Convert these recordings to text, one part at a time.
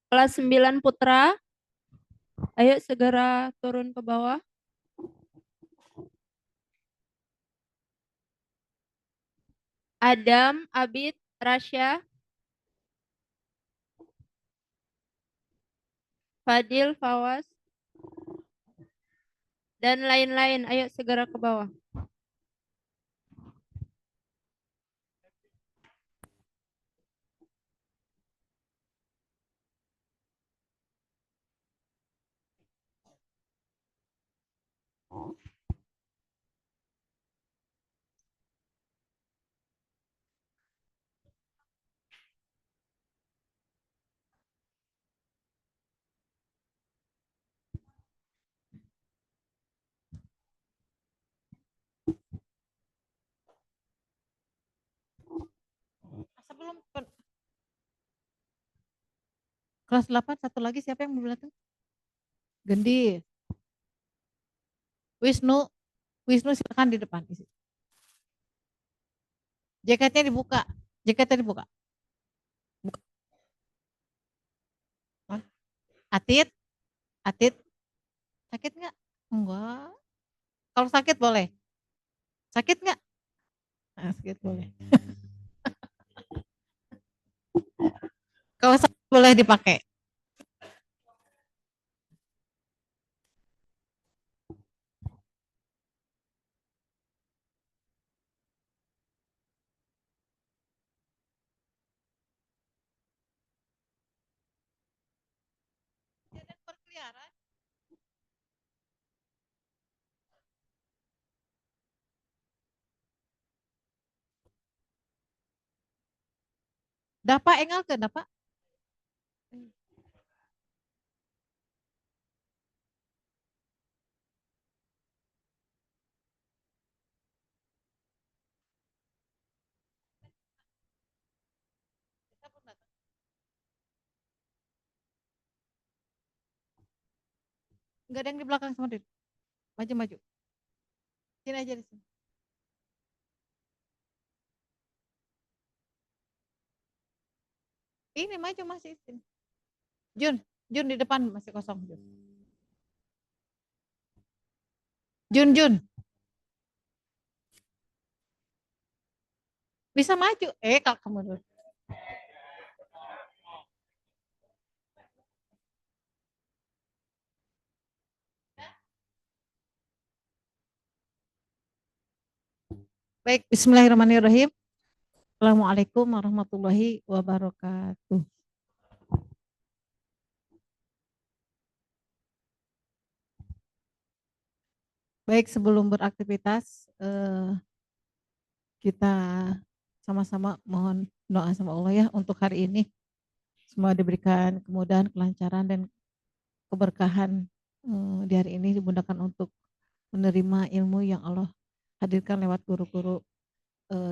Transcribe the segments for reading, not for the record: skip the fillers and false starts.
Kelas 9 Putra, ayo segera turun ke bawah. Adam, Abid, Rasya, Fadil, Fawas, dan lain-lain. Ayo segera ke bawah. Sebelum kelas 8 satu lagi siapa yang mau datang? Gendi, Wisnu, Wisnu silakan di depan. Jaketnya dibuka, jaketnya dibuka. Buka. Atit, Atit, sakit nggak? Enggak. Kalau sakit boleh. Sakit nggak? Nah, sakit boleh. Kalau sakit boleh dipakai. Dapat enggak ke dapat? Enggak ada yang di belakang sama dia. Maju maju. Sini aja di sini. Ini maju masih sini. Jun, Jun di depan masih kosong Jun. Jun, Jun. Bisa maju. Kalau kamu dulu. Baik, bismillahirrahmanirrahim. Assalamualaikum warahmatullahi wabarakatuh. Baik, sebelum beraktivitas, kita sama-sama mohon doa sama Allah ya untuk hari ini. Semua diberikan kemudahan, kelancaran, dan keberkahan di hari ini dimudahkan untuk menerima ilmu yang Allah hadirkan lewat guru-guru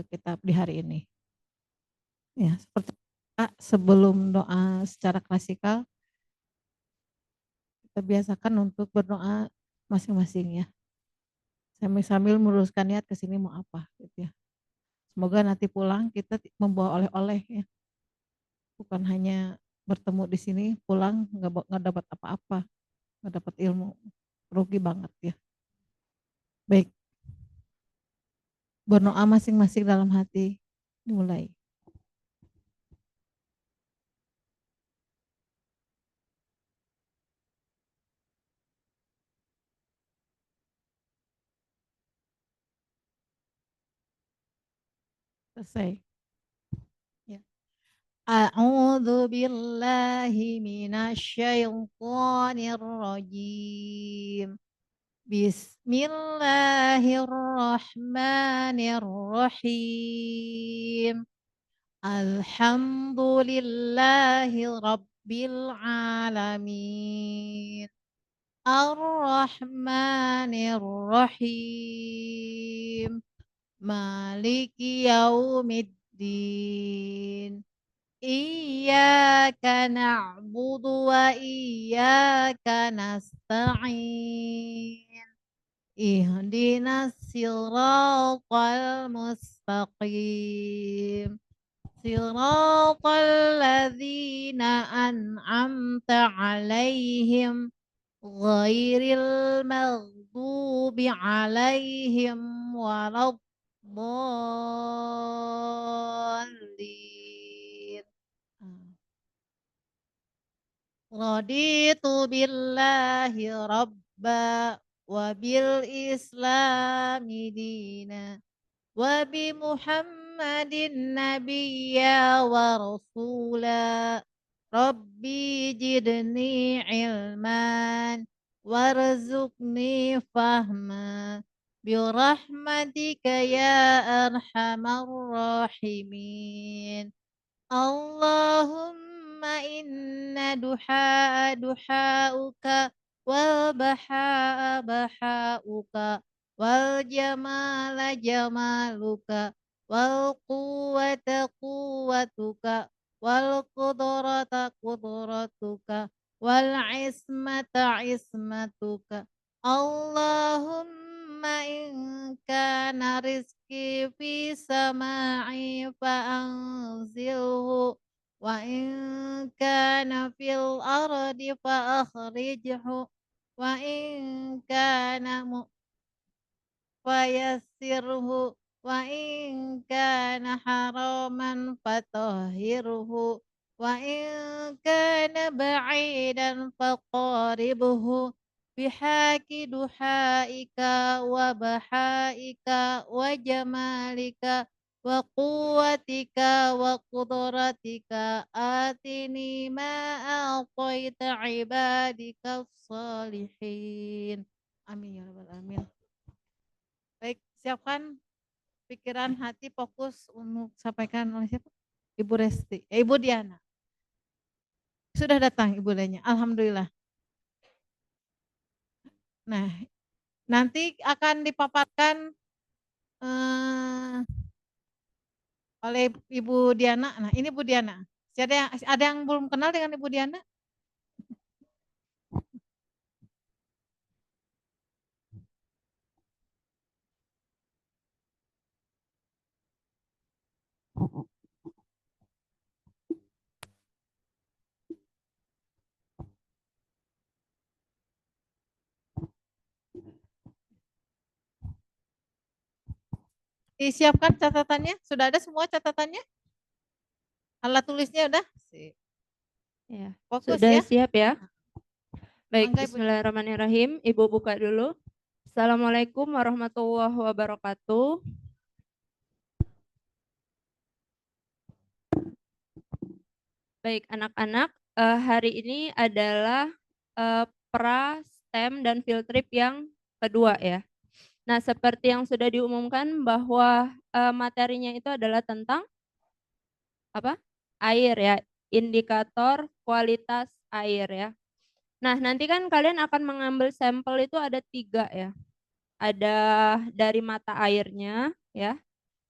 kita di hari ini. Ya, seperti sebelum doa secara klasikal, kita biasakan untuk berdoa masing-masing ya. Sambil meluruskan niat ke sini mau apa gitu ya. Semoga nanti pulang kita membawa oleh-oleh ya. Bukan hanya bertemu di sini, pulang nggak dapat apa-apa, nggak dapat ilmu, rugi banget ya. Baik, berdoa masing-masing dalam hati dimulai. Selesai. Ya. A'udzu billahi minasyaitonir rajim. Bismillahirrahmanirrahim. Alhamdulillahi rabbil alamin. Ar-Rahmanir Rahim. Maliki yaumiddin. Iyyaka na'budu wa iyyaka nasta'in. Ihdinas siratal mustaqim. Siratal ladzina an'amta 'alaihim ghairil maghdubi 'alaihim waladdallin. Raditu billahi rabba wa bil islami dina wa bi Muhammadin nabiyya wa rasula. Rabbi jidni ilman warzuqni fahma bi rahmatika ya arhamar rahimin. Allahumma inna duha'uka wal baha'a baha'uka wal jamala jamaluka wal quwwata quwwatuka wal qudrata qudratuka wal ismata ismatuka. Allahumma in kana rizki fi sama'i fa'anzilhu wa in kana fil ardi fa wa in kana fayassirhu wa in kana haraman fatahhirhu wa in kana ba'idan faqaribhu bihaqi duhaika wa bahaika wa jamalika wa quwwatika wa qudratika atini ma a'taita ibadika salihin. Amin ya rabbal alamin. Baik, siapkan pikiran, hati, fokus untuk sampaikan oleh siapa? Ibu Resti, Ibu Diana. Sudah datang Ibu Diana, alhamdulillah. Nah, nanti akan dipaparkan oleh Ibu Diana. Nah, ini Ibu Diana. Ada yang belum kenal dengan Ibu Diana? Disiapkan catatannya? Sudah ada semua catatannya? Alat tulisnya udah? Ya, Fokus sudah ya. siap ya? Baik, Mangga, Ibu. bismillahirrahmanirrahim. Ibu buka dulu. Assalamualaikum warahmatullahi wabarakatuh. Baik, anak-anak, hari ini adalah pra, STEM, dan field trip yang kedua ya. Nah, seperti yang sudah diumumkan bahwa materinya itu adalah tentang apa? Air ya, indikator kualitas air ya. Nah, nanti kan kalian akan mengambil sampel itu ada 3 ya. Ada dari mata airnya ya,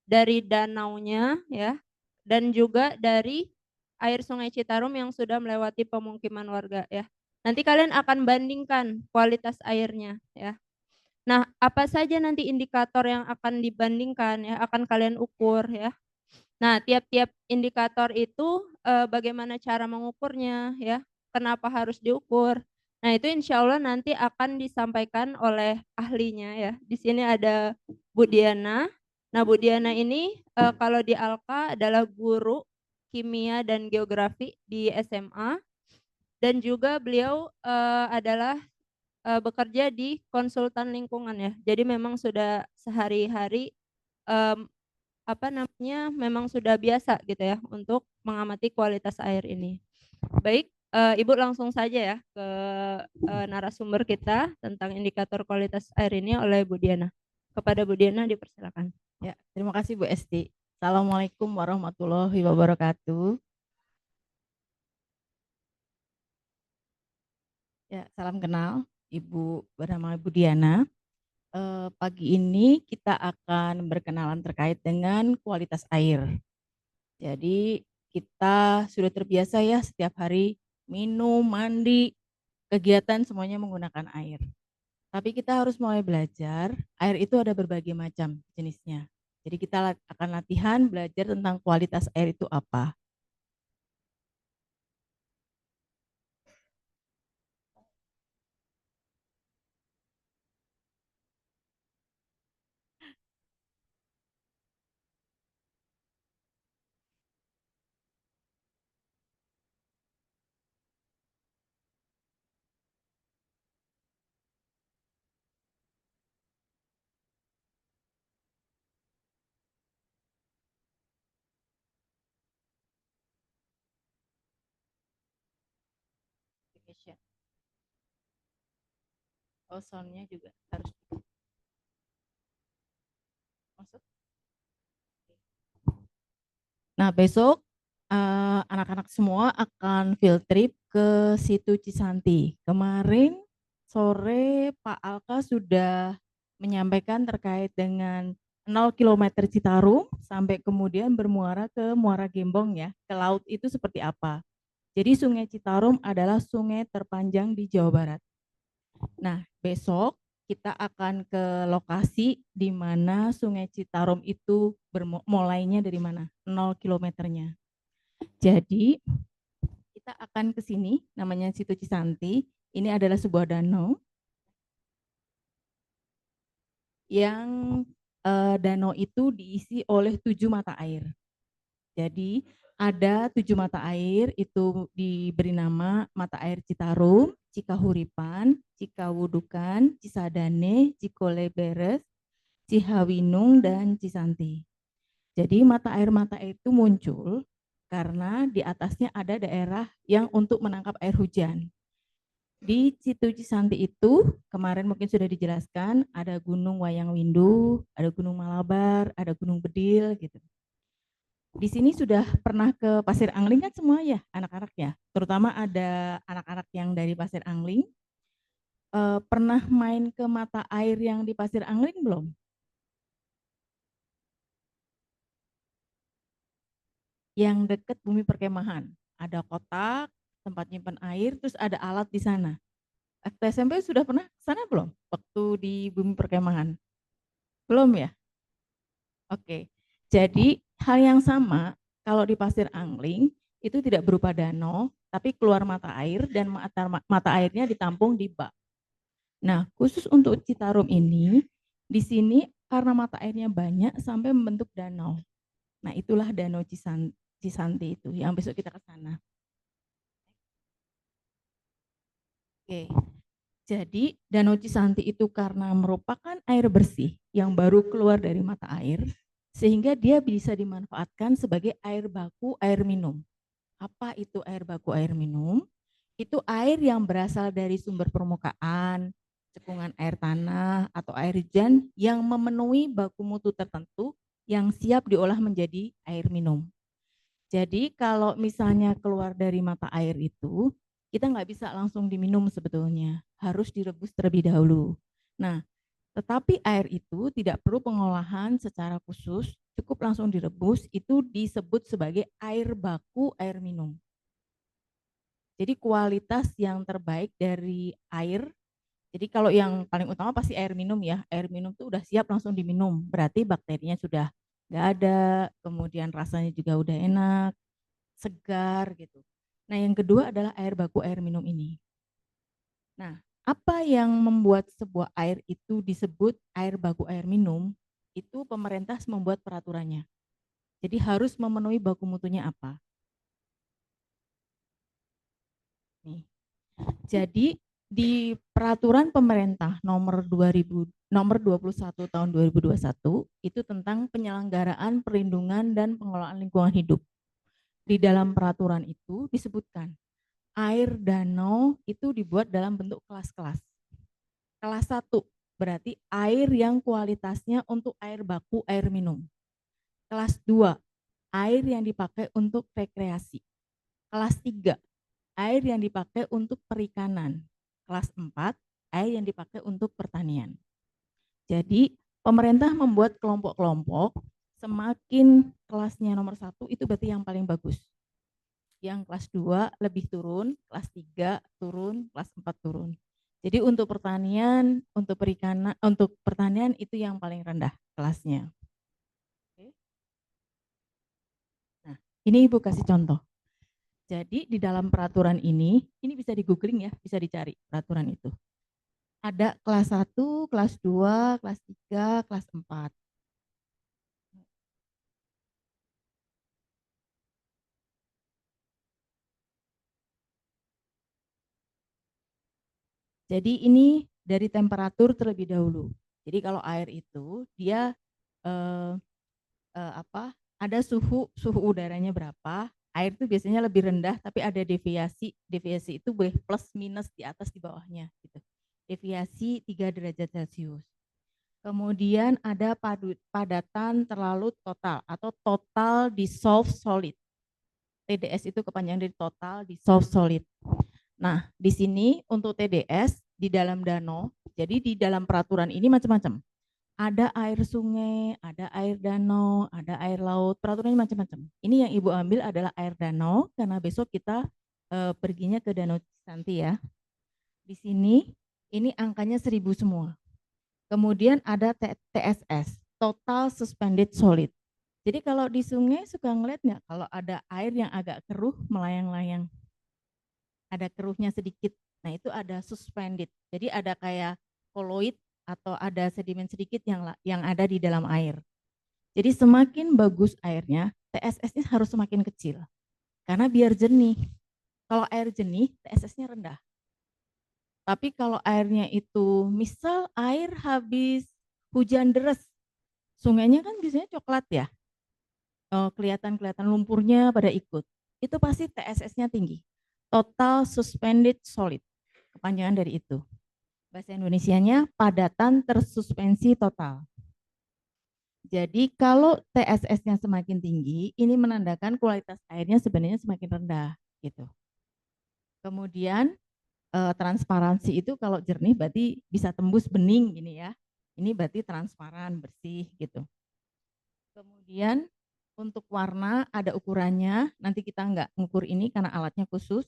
dari danaunya ya, dan juga dari air Sungai Citarum yang sudah melewati pemukiman warga ya. Nanti kalian akan bandingkan kualitas airnya ya. Nah, apa saja nanti indikator yang akan dibandingkan ya, akan kalian ukur ya. Nah, tiap-tiap indikator itu bagaimana cara mengukurnya ya, kenapa harus diukur. Nah, itu insya Allah nanti akan disampaikan oleh ahlinya ya. Di sini ada Bu Diana. Nah, Bu Diana ini kalau di Alka adalah guru kimia dan geografi di SMA dan juga beliau adalah bekerja di konsultan lingkungan ya. Jadi memang sudah sehari-hari apa namanya, memang sudah biasa gitu ya untuk mengamati kualitas air ini. Baik, Ibu langsung saja ya ke narasumber kita tentang indikator kualitas air ini oleh Bu Diana. Kepada Bu Diana dipersilakan. Ya, terima kasih Bu Esti. Assalamualaikum warahmatullahi wabarakatuh. Ya, salam kenal, Ibu bernama Ibu Diana. Pagi ini kita akan berkenalan terkait dengan kualitas air. Jadi kita sudah terbiasa ya setiap hari minum, mandi, kegiatan semuanya menggunakan air. Tapi kita harus mulai belajar, air itu ada berbagai macam jenisnya. Jadi kita akan latihan belajar tentang kualitas air itu apa. Oh, soundnya juga harus masuk. Nah, besok anak-anak semua akan field trip ke situ Cisanti. Kemarin sore Pak Alka sudah menyampaikan terkait dengan 0 kilometer Citarum sampai kemudian bermuara ke Muara Gembong ya, ke laut itu seperti apa. Jadi Sungai Citarum adalah sungai terpanjang di Jawa Barat. Nah, besok kita akan ke lokasi di mana Sungai Citarum itu mulainya dari mana? 0 kilometernya. Jadi kita akan ke sini, namanya Situ Cisanti. Ini adalah sebuah danau yang danau itu diisi oleh 7 mata air. Jadi ada 7 mata air itu diberi nama mata air Citarum, Cikahuripan, Cikawudukan, Cisadane, Cikoleberes, Cihawinung, dan Cisanti. Jadi mata air itu muncul karena di atasnya ada daerah yang untuk menangkap air hujan. Di Situ Cisanti itu kemarin mungkin sudah dijelaskan ada Gunung Wayang Windu, ada Gunung Malabar, ada Gunung Bedil gitu. Di sini sudah pernah ke Pasir Angling kan semua ya anak-anak ya, terutama ada anak-anak yang dari Pasir Angling. Pernah main ke mata air yang di Pasir Angling belum? Yang dekat bumi perkemahan, ada kotak tempat nyimpan air, terus ada alat di sana. Waktu SMP sudah pernah ke sana belum? Waktu di bumi perkemahan? Belum ya? Oke, jadi hal yang sama kalau di Pasir Angling itu tidak berupa danau, tapi keluar mata air dan mata airnya ditampung di bak. Nah, khusus untuk Citarum ini, di sini karena mata airnya banyak sampai membentuk danau. Nah, itulah Danau Cisanti itu yang besok kita ke sana. Oke, jadi Danau Cisanti itu karena merupakan air bersih yang baru keluar dari mata air, sehingga dia bisa dimanfaatkan sebagai air baku air minum. Apa itu air baku air minum? Itu air yang berasal dari sumber permukaan, cekungan air tanah, atau air hujan yang memenuhi baku mutu tertentu yang siap diolah menjadi air minum. Jadi kalau misalnya keluar dari mata air itu, kita nggak bisa langsung diminum sebetulnya, harus direbus terlebih dahulu. Nah, tetapi air itu tidak perlu pengolahan secara khusus, cukup langsung direbus, itu disebut sebagai air baku air minum. Jadi kualitas yang terbaik dari air, jadi kalau yang paling utama pasti air minum ya, air minum itu udah siap langsung diminum, berarti bakterinya sudah nggak ada, kemudian rasanya juga udah enak, segar gitu. Nah yang kedua adalah air baku air minum ini. Nah apa yang membuat sebuah air itu disebut air baku air minum, itu pemerintah membuat peraturannya. Jadi harus memenuhi baku mutunya apa. Nih. Jadi di peraturan pemerintah nomor 21 tahun 2021 itu tentang penyelenggaraan perlindungan dan pengelolaan lingkungan hidup. Di dalam peraturan itu disebutkan air danau itu dibuat dalam bentuk kelas-kelas. Kelas 1 berarti air yang kualitasnya untuk air baku air minum. Kelas 2 air yang dipakai untuk rekreasi. Kelas 3 air yang dipakai untuk perikanan. Kelas 4, air yang dipakai untuk pertanian. Jadi pemerintah membuat kelompok-kelompok, semakin kelasnya nomor 1 itu berarti yang paling bagus. Yang kelas 2 lebih turun, kelas 3 turun, kelas 4 turun. Jadi untuk pertanian, untuk perikanan, untuk pertanian itu yang paling rendah kelasnya. Ini Ibu kasih contoh. Jadi di dalam peraturan ini bisa di googling ya, bisa dicari peraturan itu. Ada kelas 1, kelas 2, kelas 3, kelas 4. Jadi ini dari temperatur terlebih dahulu. Jadi kalau air itu dia eh, ada suhu udaranya berapa, air itu biasanya lebih rendah tapi ada deviasi itu boleh plus minus di atas di bawahnya gitu. Deviasi 3 derajat Celcius. Kemudian ada padatan terlalu total atau total dissolved solid. TDS itu kepanjangan dari total dissolved solid. Nah, di sini untuk TDS di dalam danau, jadi di dalam peraturan ini macam-macam. Ada air sungai, ada air danau, ada air laut, peraturannya macam-macam. Ini yang Ibu ambil adalah air danau, karena besok kita perginya ke Danau Cisanti ya. Di sini, ini angkanya 1000 semua. Kemudian ada TSS, Total Suspended Solid. Jadi kalau di sungai suka ngeliat nggak kalau ada air yang agak keruh melayang-layang, ada keruhnya sedikit. Nah itu ada suspended. Jadi ada kayak koloid atau ada sedimen sedikit yang ada di dalam air. Jadi semakin bagus airnya, TSS-nya harus semakin kecil. Karena biar jernih. Kalau air jernih, TSS-nya rendah. Tapi kalau airnya itu, misal air habis hujan deras, sungainya kan biasanya coklat ya, kelihatan lumpurnya pada ikut. Itu pasti TSS-nya tinggi. Total Suspended Solid, kepanjangan dari itu. Bahasa Indonesianya padatan tersuspensi total. Jadi kalau TSS-nya semakin tinggi, ini menandakan kualitas airnya sebenarnya semakin rendah gitu. Kemudian transparansi itu kalau jernih berarti bisa tembus bening gini ya. Ini berarti transparan, bersih gitu. Kemudian untuk warna ada ukurannya, nanti kita nggak ngukur ini karena alatnya khusus,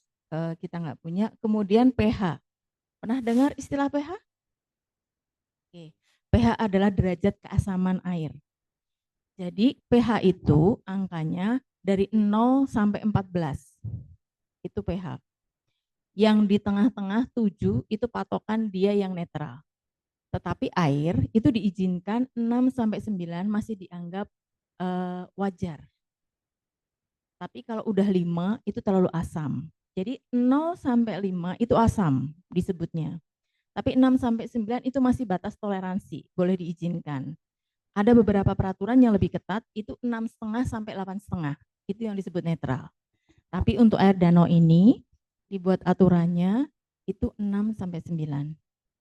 kita nggak punya. Kemudian pH. Pernah dengar istilah pH? Oke. pH adalah derajat keasaman air. Jadi pH itu angkanya dari 0 sampai 14. Itu pH. Yang di tengah-tengah 7 itu patokan dia yang netral. Tetapi air itu diizinkan 6 sampai 9 masih dianggap wajar. Tapi kalau udah 5 itu terlalu asam. Jadi 0 sampai 5 itu asam disebutnya. Tapi 6 sampai 9 itu masih batas toleransi, boleh diizinkan. Ada beberapa peraturan yang lebih ketat, itu 6,5 sampai 8,5. Itu yang disebut netral. Tapi untuk air danau ini dibuat aturannya itu 6 sampai 9.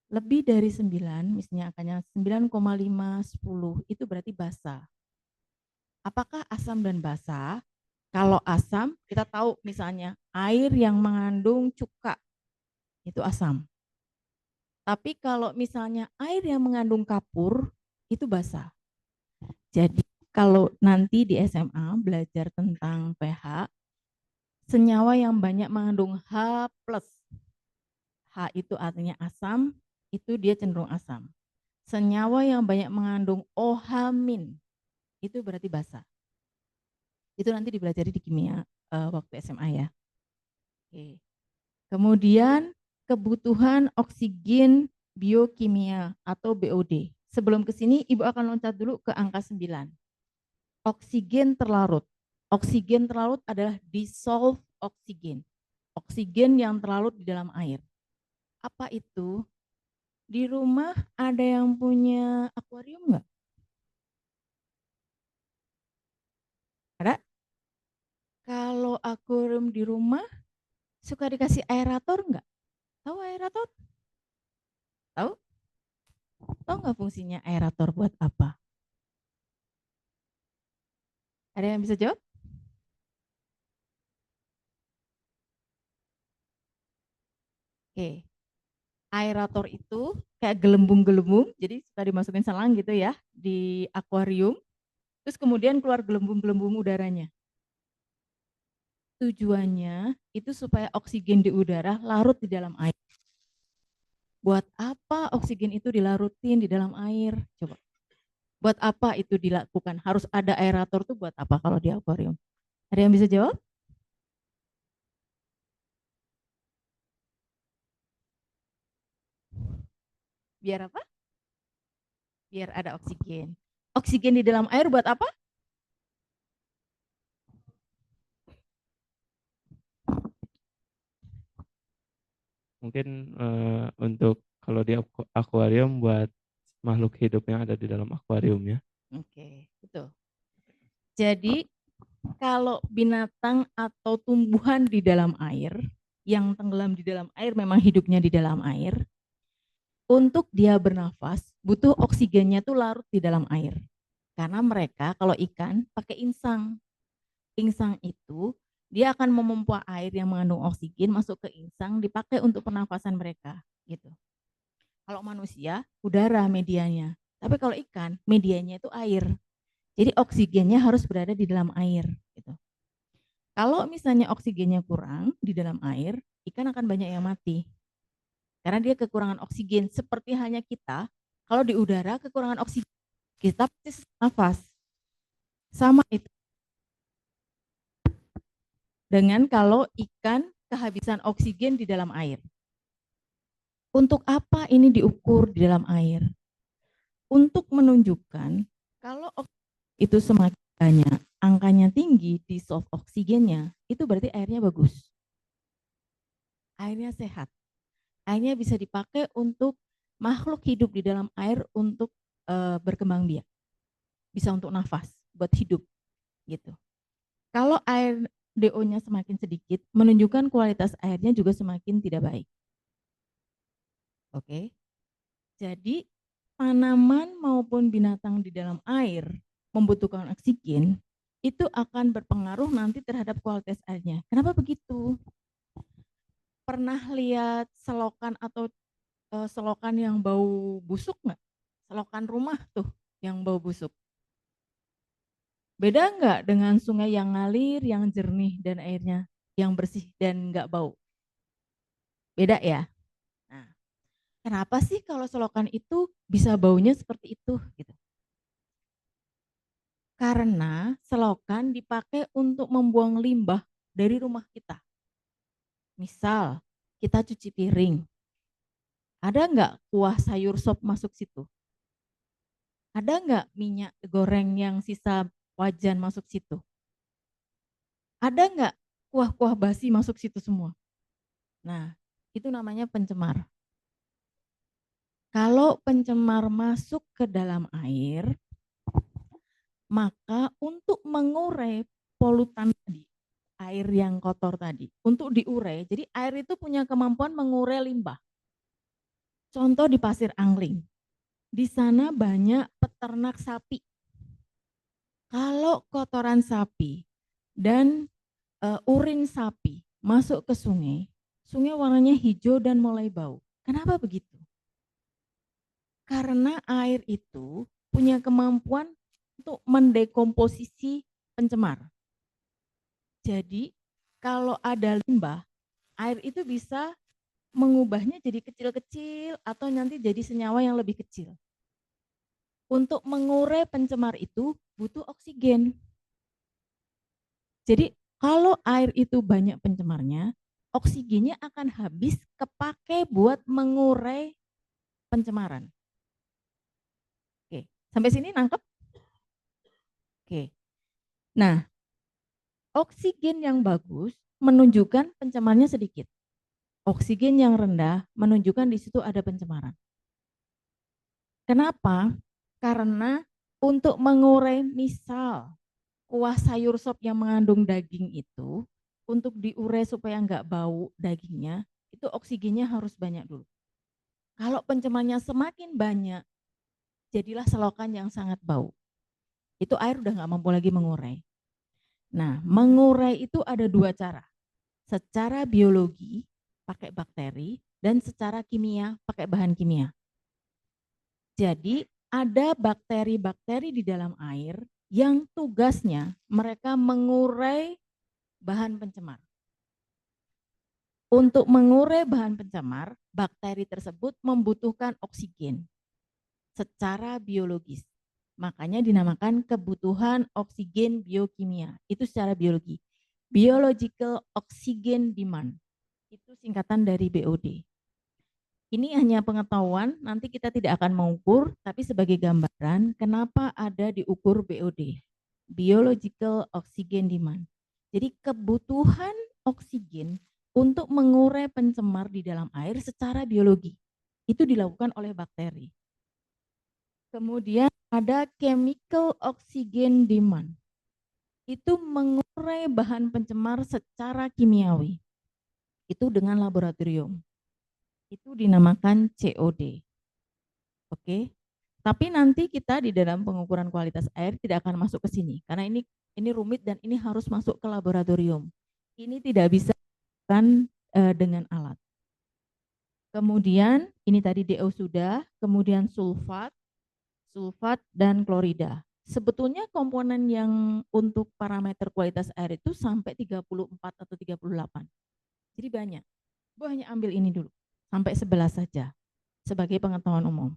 Lebih dari 9, misalnya angkanya 9,5, 10, itu berarti basa. Apakah asam dan basa? Kalau asam, kita tahu misalnya air yang mengandung cuka, itu asam. Tapi kalau misalnya air yang mengandung kapur, itu basa. Jadi kalau nanti di SMA belajar tentang pH, senyawa yang banyak mengandung H+. H itu artinya asam, itu dia cenderung asam. Senyawa yang banyak mengandung OH-, itu berarti basa. Itu nanti dipelajari di kimia waktu SMA ya. Oke. Kemudian kebutuhan oksigen biokimia atau BOD. Sebelum ke sini Ibu akan loncat dulu ke angka 9. Oksigen terlarut. Oksigen terlarut adalah dissolved oksigen. Oksigen yang terlarut di dalam air. Apa itu? Di rumah ada yang punya akuarium enggak? Ada? Kalau akuarium di rumah suka dikasih aerator enggak? Tahu aerator? Tahu? Tahu nggak fungsinya aerator buat apa? Ada yang bisa jawab? Oke. Aerator itu kayak gelembung-gelembung, jadi suka dimasukin selang gitu ya di akuarium. Terus kemudian keluar gelembung-gelembung udaranya. Tujuannya itu supaya oksigen di udara larut di dalam air. Buat apa oksigen itu dilarutin di dalam air? Coba. Buat apa itu dilakukan? Harus ada aerator tuh buat apa kalau di akuarium? Ada yang bisa jawab? Biar apa? Biar ada oksigen. Oksigen di dalam air buat apa? Mungkin untuk kalau di akuarium buat makhluk hidup yang ada di dalam akuarium ya. Oke, betul. Jadi kalau binatang atau tumbuhan di dalam air, yang tenggelam di dalam air memang hidupnya di dalam air, untuk dia bernafas butuh oksigennya tuh larut di dalam air. Karena mereka kalau ikan pakai insang. Insang itu dia akan memompa air yang mengandung oksigen masuk ke insang dipakai untuk pernafasan mereka gitu. Kalau manusia udara medianya, tapi kalau ikan medianya itu air. Jadi oksigennya harus berada di dalam air gitu. Kalau misalnya oksigennya kurang di dalam air, ikan akan banyak yang mati. Karena dia kekurangan oksigen seperti halnya kita, kalau di udara kekurangan oksigen, kita pasti sesak nafas. Sama itu dengan kalau ikan kehabisan oksigen di dalam air. Untuk apa ini diukur di dalam air? Untuk menunjukkan kalau itu semakin banyak, angkanya tinggi, dissolve oksigennya, itu berarti airnya bagus. Airnya sehat. Airnya bisa dipakai untuk makhluk hidup di dalam air untuk berkembang biak. Bisa untuk nafas, buat hidup gitu. Kalau air DO-nya semakin sedikit, menunjukkan kualitas airnya juga semakin tidak baik. Oke. Jadi tanaman maupun binatang di dalam air membutuhkan oksigen, itu akan berpengaruh nanti terhadap kualitas airnya. Kenapa begitu? Pernah lihat selokan atau selokan yang bau busuk nggak? Selokan rumah tuh yang bau busuk. Beda nggak dengan sungai yang ngalir, yang jernih dan airnya yang bersih dan nggak bau? Beda ya? Nah, kenapa sih kalau selokan itu bisa baunya seperti itu? Gitu. Karena selokan dipakai untuk membuang limbah dari rumah kita. Misal, kita cuci piring. Ada nggak kuah sayur sop masuk situ? Ada nggak minyak goreng yang sisa wajan masuk situ? Ada nggak kuah-kuah basi masuk situ semua? Nah, itu namanya pencemar. Kalau pencemar masuk ke dalam air, maka untuk mengurai polutan tadi, air yang kotor tadi, untuk diurai, jadi air itu punya kemampuan mengurai limbah. Contoh di Pasir Angling, di sana banyak peternak sapi. Kalau kotoran sapi dan urin sapi masuk ke sungai, sungai warnanya hijau dan mulai bau. Kenapa begitu? Karena air itu punya kemampuan untuk mendekomposisi pencemar. Jadi kalau ada limbah, air itu bisa mengubahnya jadi kecil-kecil atau nanti jadi senyawa yang lebih kecil. Untuk mengurai pencemar itu butuh oksigen. Jadi kalau air itu banyak pencemarnya, oksigennya akan habis kepake buat mengurai pencemaran. Oke, sampai sini nangkep? Oke. Nah, oksigen yang bagus menunjukkan pencemarnya sedikit. Oksigen yang rendah menunjukkan di situ ada pencemaran. Kenapa? Karena untuk mengurai misal kuah sayur sop yang mengandung daging itu, untuk diurai supaya nggak bau dagingnya, itu oksigennya harus banyak dulu. Kalau pencemarnya semakin banyak, jadilah selokan yang sangat bau. Itu air udah nggak mampu lagi mengurai. Nah, mengurai itu ada dua cara. Secara biologi, pakai bakteri, dan secara kimia, pakai bahan kimia. Jadi, ada bakteri-bakteri di dalam air yang tugasnya mereka mengurai bahan pencemar. Untuk mengurai bahan pencemar, bakteri tersebut membutuhkan oksigen secara biologis. Makanya dinamakan kebutuhan oksigen biokimia. Itu secara biologi. Biological Oxygen Demand. Itu singkatan dari BOD. Ini hanya pengetahuan, nanti kita tidak akan mengukur, tapi sebagai gambaran kenapa ada diukur BOD, Biological Oxygen Demand. Jadi kebutuhan oksigen untuk mengurai pencemar di dalam air secara biologi, itu dilakukan oleh bakteri. Kemudian ada Chemical Oxygen Demand, itu mengurai bahan pencemar secara kimiawi, itu dengan laboratorium. Itu dinamakan COD. Oke. Tapi nanti kita di dalam pengukuran kualitas air tidak akan masuk ke sini karena ini rumit dan ini harus masuk ke laboratorium. Ini tidak bisa dilakukan dengan alat. Kemudian ini tadi DO sudah, kemudian sulfat dan klorida. Sebetulnya komponen yang untuk parameter kualitas air itu sampai 34 atau 38. Jadi banyak. Bu hanya ambil ini dulu. Sampai 11 saja sebagai pengetahuan umum.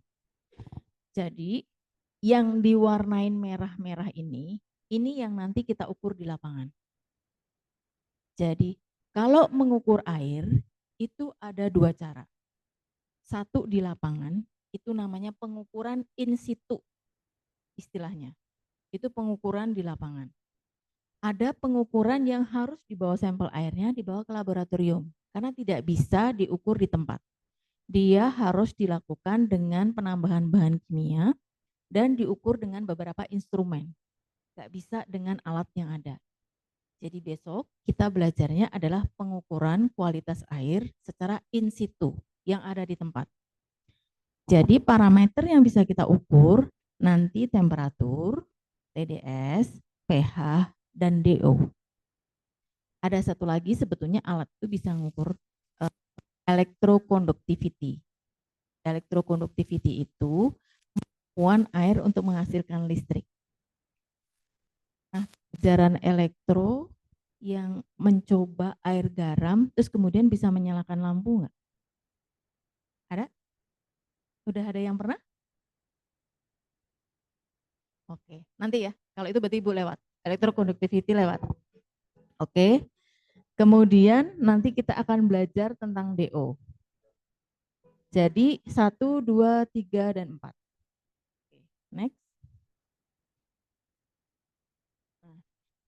Jadi yang diwarnain merah-merah ini yang nanti kita ukur di lapangan. Jadi kalau mengukur air itu ada dua cara. Satu di lapangan, itu namanya pengukuran in situ istilahnya. Itu pengukuran di lapangan. Ada pengukuran yang harus dibawa sampel airnya dibawa ke laboratorium karena tidak bisa diukur di tempat. Dia harus dilakukan dengan penambahan bahan kimia dan diukur dengan beberapa instrumen. Nggak bisa dengan alat yang ada. Jadi besok kita belajarnya adalah pengukuran kualitas air secara in situ yang ada di tempat. Jadi parameter yang bisa kita ukur nanti temperatur, TDS, pH, dan DO. Ada satu lagi sebetulnya alat itu bisa mengukur electroconductivity. Electroconductivity itu kemampuan air untuk menghasilkan listrik. Nah, pelajaran elektro yang mencoba air garam terus kemudian bisa menyalakan lampu nggak? Ada? Udah ada yang pernah? Oke, nanti ya. Kalau itu berarti Ibu lewat. Electroconductivity lewat. Oke. Kemudian nanti kita akan belajar tentang DO. Jadi 1, 2, 3, dan 4. Next.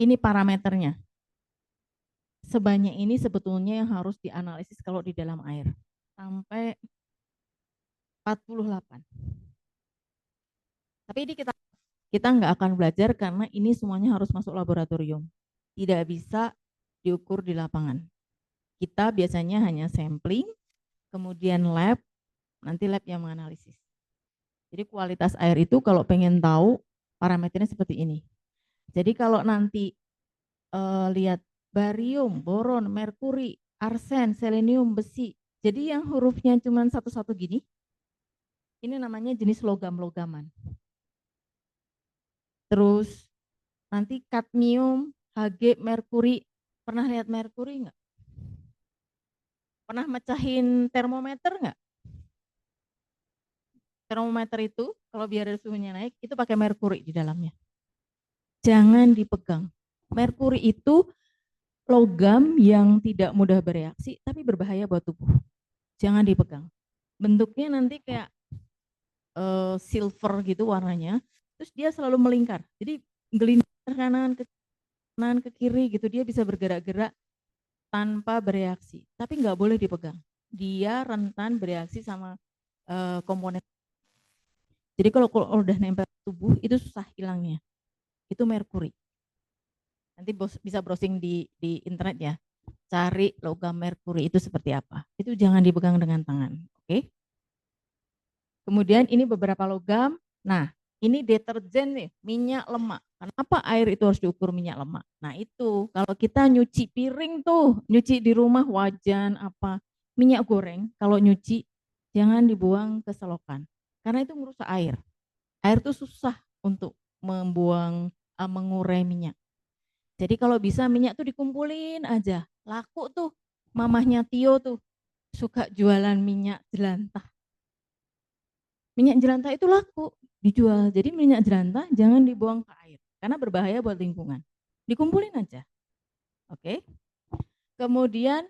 Ini parameternya. Sebanyak ini sebetulnya yang harus dianalisis kalau di dalam air. Sampai 48. Tapi ini kita nggak akan belajar karena ini semuanya harus masuk laboratorium. Tidak bisa diukur di lapangan. Kita biasanya hanya sampling, kemudian lab, nanti lab yang menganalisis. Jadi kualitas air itu kalau pengen tahu parameternya seperti ini. Jadi kalau nanti lihat barium, boron, merkuri, arsen, selenium, besi. Jadi yang hurufnya cuma satu-satu gini, ini namanya jenis logam-logaman. Terus nanti kadmium, Hg, merkuri. Pernah lihat merkuri nggak? Pernah mecahin termometer nggak? Termometer itu kalau biar suhunya naik itu pakai merkuri di dalamnya. Jangan dipegang. Merkuri itu logam yang tidak mudah bereaksi tapi berbahaya buat tubuh. Jangan dipegang. Bentuknya nanti kayak silver gitu warnanya. Terus dia selalu melingkar. Jadi gelintir kanan ke kiri gitu. Dia bisa bergerak-gerak tanpa bereaksi. Tapi nggak boleh dipegang. Dia rentan bereaksi sama komponen. Jadi kalau udah nempel tubuh itu susah hilangnya. Itu merkuri. Nanti bisa browsing di internet ya. Cari logam merkuri itu seperti apa. Itu jangan dipegang dengan tangan. Oke. Kemudian ini beberapa logam. Nah, ini deterjen nih, minyak lemak. Kenapa air itu harus diukur minyak lemak? Nah itu, kalau kita nyuci piring tuh, nyuci di rumah wajan apa, minyak goreng, kalau nyuci jangan dibuang ke selokan. Karena itu merusak air. Air itu susah untuk mengurai minyak. Jadi kalau bisa minyak tuh dikumpulin aja. Laku tuh, mamahnya Tio tuh suka jualan minyak jelantah. Minyak jelantah itu laku. dijual. Jadi minyak jelantah jangan dibuang ke air karena berbahaya buat lingkungan. Dikumpulin aja. Oke. Kemudian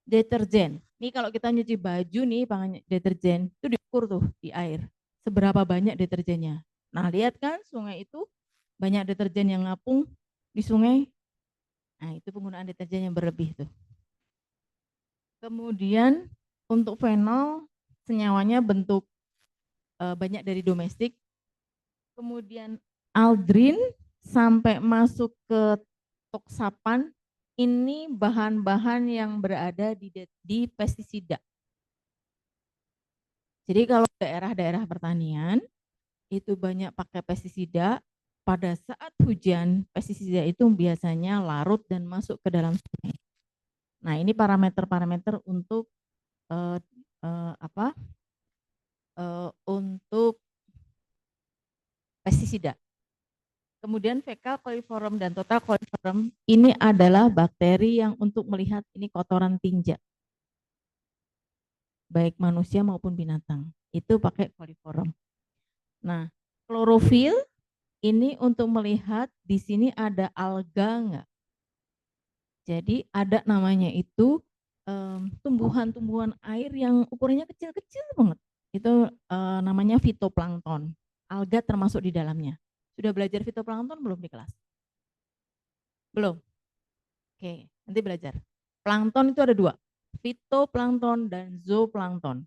deterjen. Nih kalau kita nyuci baju nih pakai deterjen itu diukur tuh di air. Seberapa banyak deterjennya. Nah, lihat kan sungai itu banyak deterjen yang ngapung di sungai. Nah, itu penggunaan deterjen yang berlebih tuh. Kemudian untuk fenol senyawanya bentuk banyak dari domestik. Kemudian aldrin sampai masuk ke toksapan ini bahan-bahan yang berada di pestisida. Jadi kalau daerah-daerah pertanian itu banyak pakai pestisida, pada saat hujan pestisida itu biasanya larut dan masuk ke dalam sungai. Nah, ini parameter-parameter untuk untuk pestisida. Kemudian fekal coliform dan total coliform ini adalah bakteri yang untuk melihat ini kotoran tinja, baik manusia maupun binatang. Itu pakai coliform. Nah, klorofil ini untuk melihat di sini ada alga enggak. Jadi ada namanya itu tumbuhan-tumbuhan air yang ukurannya kecil-kecil banget. Itu namanya fitoplankton. Alga termasuk di dalamnya. Sudah belajar fitoplankton belum di kelas? Belum? Oke, nanti belajar. Plankton itu ada dua, fitoplankton dan zooplankton.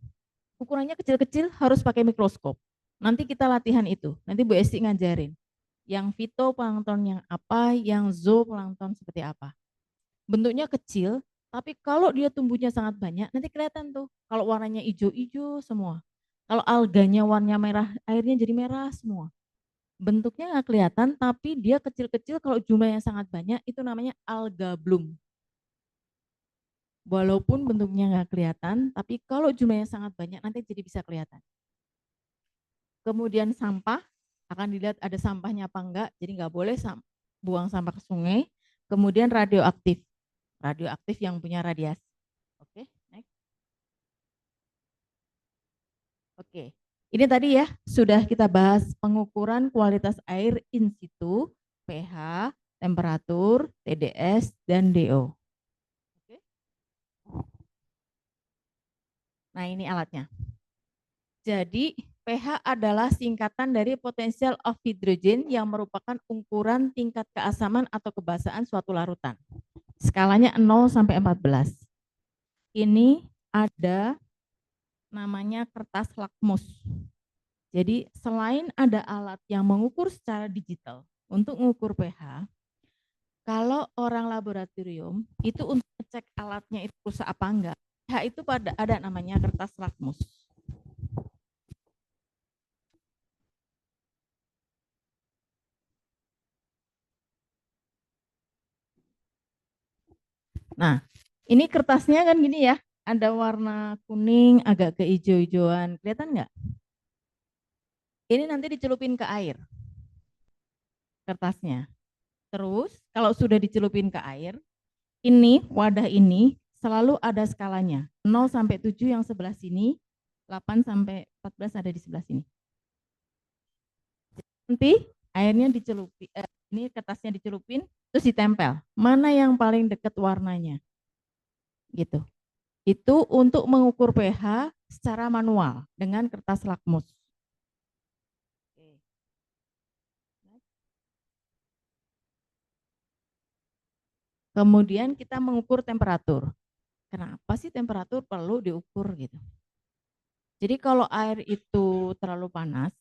Ukurannya kecil-kecil harus pakai mikroskop. Nanti kita latihan itu, nanti Bu Esti ngajarin. Yang fitoplankton yang apa, yang zooplankton seperti apa. Bentuknya kecil, tapi kalau dia tumbuhnya sangat banyak, nanti kelihatan tuh. Kalau warnanya hijau-hijau semua. Kalau alganya warna merah, airnya jadi merah semua. Bentuknya nggak kelihatan, tapi dia kecil-kecil kalau jumlahnya sangat banyak, itu namanya alga bloom. Walaupun bentuknya nggak kelihatan, tapi kalau jumlahnya sangat banyak, nanti jadi bisa kelihatan. Kemudian sampah, akan dilihat ada sampahnya apa enggak, jadi nggak boleh buang sampah ke sungai. Kemudian radioaktif, radioaktif yang punya radiasi. Oke, next. Oke. Ini tadi ya, sudah kita bahas pengukuran kualitas air in situ, pH, temperatur, TDS, dan DO. Oke. Nah, ini alatnya. Jadi, pH adalah singkatan dari potential of hydrogen yang merupakan ukuran tingkat keasaman atau kebasaan suatu larutan. Skalanya 0 sampai 14. Ini ada namanya kertas lakmus. Jadi selain ada alat yang mengukur secara digital untuk mengukur pH, kalau orang laboratorium itu untuk cek alatnya itu rusak apa enggak, pH itu ada namanya kertas lakmus. Nah, ini kertasnya kan gini ya, ada warna kuning agak kehijau-hijauan, kelihatan nggak? Ini nanti dicelupin ke air kertasnya. Terus kalau sudah dicelupin ke air, ini wadah ini selalu ada skalanya. 0 sampai 7 yang sebelah sini, 8 sampai 14 ada di sebelah sini. Nanti airnya dicelupin, ini kertasnya dicelupin, terus ditempel. Mana yang paling dekat warnanya? Gitu. Itu untuk mengukur pH secara manual dengan kertas lakmus. Kemudian kita mengukur temperatur. Kenapa sih temperatur perlu diukur gitu? Jadi kalau air itu terlalu panas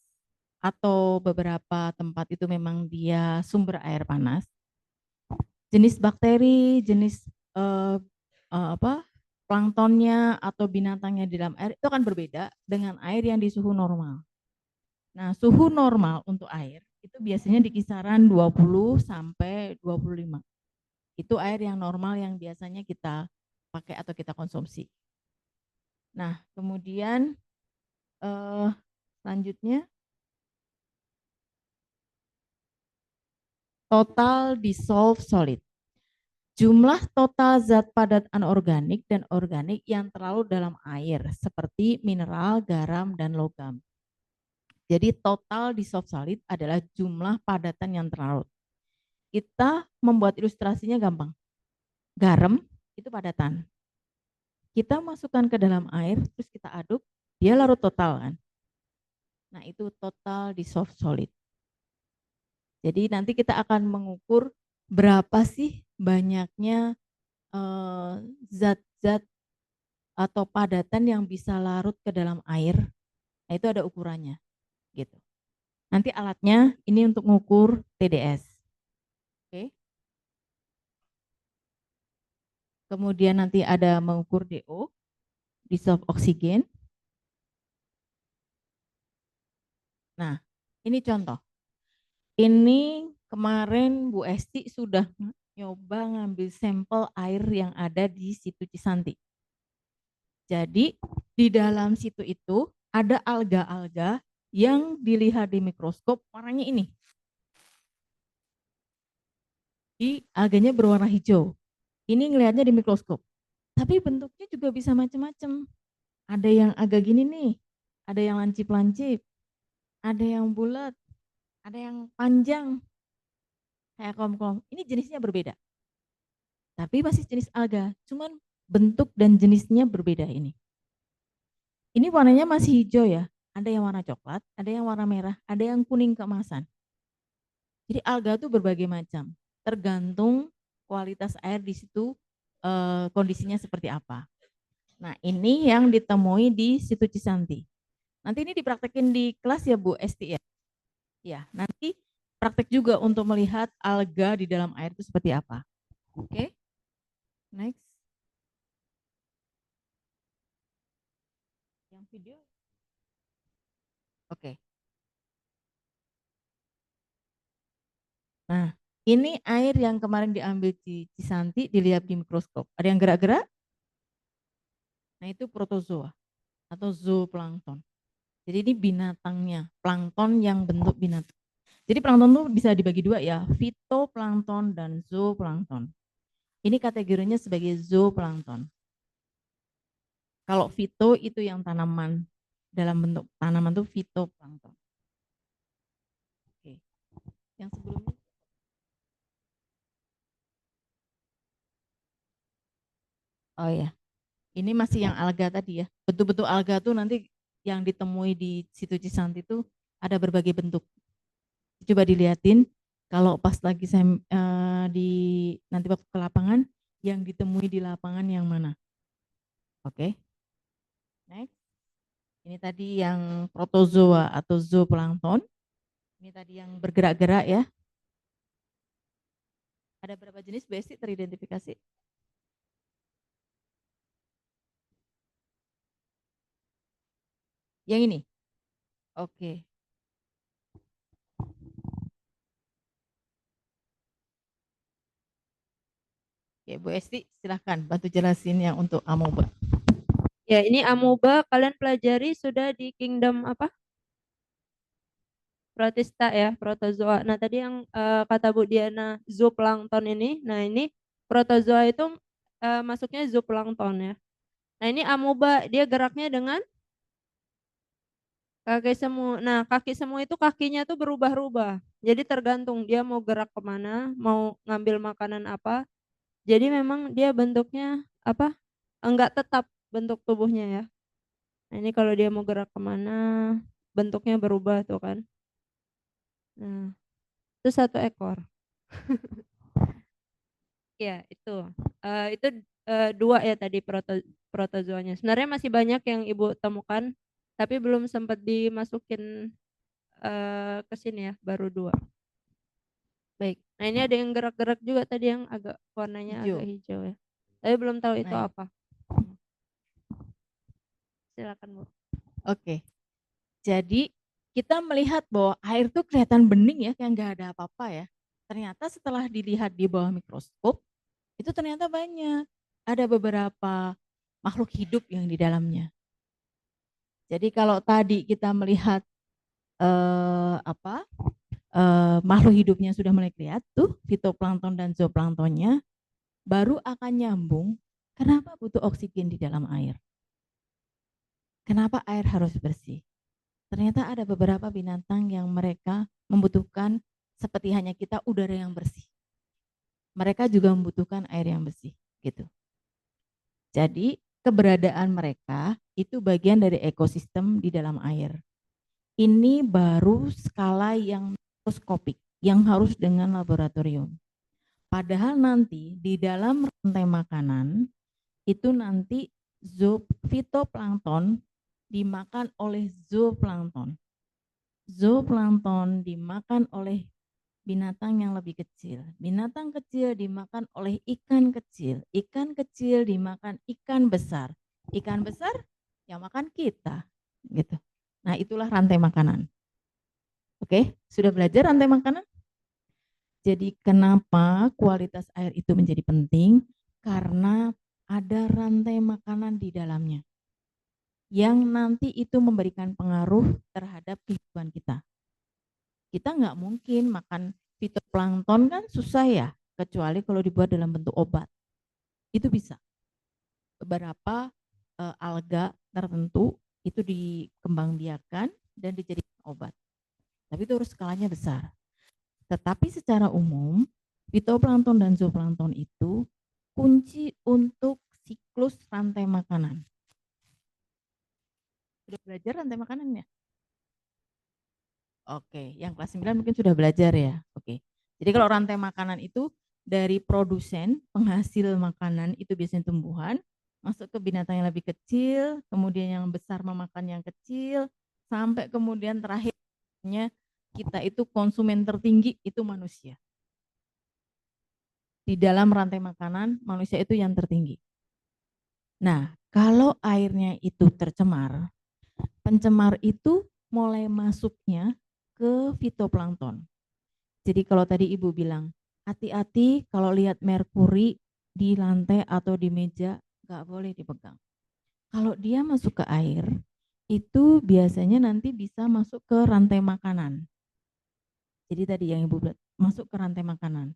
atau beberapa tempat itu memang dia sumber air panas, jenis bakteri, jenis planktonnya atau binatangnya di dalam air itu akan berbeda dengan air yang di suhu normal. Nah, suhu normal untuk air itu biasanya di kisaran 20 sampai 25. Itu air yang normal yang biasanya kita pakai atau kita konsumsi. Nah, kemudian selanjutnya total dissolved solid. Jumlah total zat padat anorganik dan organik yang terlarut dalam air seperti mineral, garam, dan logam. Jadi total dissolved solid adalah jumlah padatan yang terlarut. Kita membuat ilustrasinya gampang. Garam itu padatan. Kita masukkan ke dalam air, terus kita aduk, dia larut total kan. Nah itu total dissolved solid. Jadi nanti kita akan mengukur berapa sih banyaknya zat-zat atau padatan yang bisa larut ke dalam air. Nah itu ada ukurannya gitu. Nanti alatnya ini untuk mengukur TDS. Oke. Kemudian nanti ada mengukur DO, dissolved oksigen. Nah ini contoh. Ini kemarin Bu Esti sudah nyoba ngambil sampel air yang ada di situ Cisanti. Jadi di dalam situ itu ada alga-alga yang dilihat di mikroskop warnanya ini. Di alganya berwarna hijau. Ini ngelihatnya di mikroskop. Tapi bentuknya juga bisa macam-macam. Ada yang agak gini nih, ada yang lancip-lancip, ada yang bulat, ada yang panjang, kayak kolom-kolom. Ini jenisnya berbeda. Tapi masih jenis alga, cuman bentuk dan jenisnya berbeda ini. Ini warnanya masih hijau ya, ada yang warna coklat, ada yang warna merah, ada yang kuning keemasan. Jadi alga itu berbagai macam, tergantung kualitas air di situ kondisinya seperti apa. Nah ini yang ditemui di situ Cisanti. Nanti ini dipraktekin di kelas ya Bu Esti ya. Ya nanti praktek juga untuk melihat alga di dalam air itu seperti apa. Oke, next. Yang video. Oke. Nah, ini air yang kemarin diambil di Cisanti dilihat di mikroskop. Ada yang gerak-gerak? Nah, itu protozoa atau zooplankton. Jadi ini binatangnya, plankton yang bentuk binatang. Jadi plankton itu bisa dibagi dua ya, fitoplankton dan zooplankton. Ini kategorinya sebagai zooplankton. Kalau fito itu yang tanaman, dalam bentuk tanaman itu fitoplankton. Oke. Yang sebelumnya. Oh ya, ini masih yang alga tadi ya. Betul-betul alga tuh nanti yang ditemui di situ Cisanti itu ada berbagai bentuk. Coba dilihatin kalau pas lagi saya nanti waktu ke lapangan yang ditemui di lapangan yang mana. Oke. Next. Ini tadi yang protozoa atau zooplankton. Ini tadi yang bergerak-gerak ya. Ada berapa jenis basic teridentifikasi? Yang ini. Oke. Ya, Bu Esti silahkan bantu jelasin yang untuk amoeba. Ya, ini amoeba kalian pelajari sudah di kingdom apa? Protista ya, protozoa. Nah, tadi yang kata Bu Diana zooplankton ini. Nah, ini protozoa itu masuknya zooplankton ya. Nah, ini amoeba, dia geraknya dengan kaki semu. Nah, kaki semu itu kakinya tuh berubah-ubah. Jadi tergantung dia mau gerak kemana, mau ngambil makanan apa. Jadi memang dia bentuknya apa? Enggak tetap bentuk tubuhnya ya. Nah, ini kalau dia mau gerak kemana, bentuknya berubah tuh kan. Nah, itu satu ekor. Ya, itu. Itu dua ya tadi protozoanya. Sebenarnya masih banyak yang Ibu temukan, tapi belum sempat dimasukin ke sini ya, baru dua. Baik. Nah, ini ada yang gerak-gerak juga tadi yang agak warnanya Hijau. agak hijau ya. Tapi belum tahu itu Nah, apa. Silakan Bu. Oke. Jadi kita melihat bahwa air tuh kelihatan bening ya, kayak nggak ada apa-apa ya. Ternyata setelah dilihat di bawah mikroskop, itu ternyata banyak. Ada beberapa makhluk hidup yang di dalamnya. Jadi kalau tadi kita melihat makhluk hidupnya sudah mulai kelihatan tuh, fitoplankton dan zooplanktonnya, baru akan nyambung kenapa butuh oksigen di dalam air. Kenapa air harus bersih? ternyata ada beberapa binatang yang mereka membutuhkan seperti hanya kita udara yang bersih. Mereka juga membutuhkan air yang bersih, gitu. Jadi keberadaan mereka itu bagian dari ekosistem di dalam air. Ini baru skala yang mikroskopik, yang harus dengan laboratorium. Padahal nanti di dalam rantai makanan itu nanti fitoplankton dimakan oleh zooplankton. Zooplankton dimakan oleh binatang yang lebih kecil. Binatang kecil dimakan oleh ikan kecil. Ikan kecil dimakan ikan besar. Ikan besar yang makan kita, gitu. Nah, itulah rantai makanan. Oke, sudah belajar rantai makanan? Jadi kenapa kualitas air itu menjadi penting? Karena ada rantai makanan di dalamnya yang nanti itu memberikan pengaruh terhadap kehidupan kita. Kita nggak mungkin makan fitoplankton, kan susah ya, kecuali kalau dibuat dalam bentuk obat. Itu bisa. Beberapa alga tertentu itu dikembangbiakan dan dijadikan obat. Tapi itu harus skalanya besar. Tetapi secara umum, fitoplankton dan zooplankton itu kunci untuk siklus rantai makanan. Sudah belajar rantai makanannya? Oke, yang kelas 9 mungkin sudah belajar ya. Oke. Jadi kalau rantai makanan itu dari produsen, penghasil makanan itu biasanya tumbuhan, masuk ke binatang yang lebih kecil, kemudian yang besar memakan yang kecil, sampai kemudian terakhirnya kita itu konsumen tertinggi itu manusia. Di dalam rantai makanan, manusia itu yang tertinggi. Nah, kalau airnya itu tercemar, pencemar itu mulai masuknya ke fitoplankton. Jadi kalau tadi Ibu bilang, hati-hati kalau lihat merkuri di lantai atau di meja, nggak boleh dipegang. Kalau dia masuk ke air, itu biasanya nanti bisa masuk ke rantai makanan. Jadi tadi yang Ibu bilang, masuk ke rantai makanan.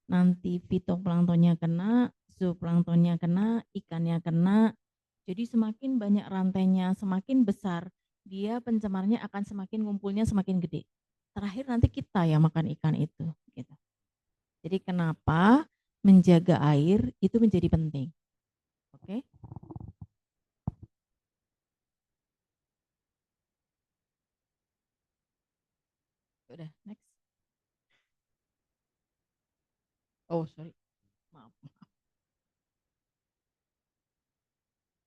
Nanti fitoplanktonnya kena, zooplanktonnya kena, ikannya kena. Jadi semakin banyak rantainya, semakin besar, dia pencemarnya akan semakin ngumpulnya semakin gede. Terakhir nanti kita yang makan ikan itu. Gitu. Jadi kenapa menjaga air itu menjadi penting. Oke? Udah, next. Oh, sorry. Maaf.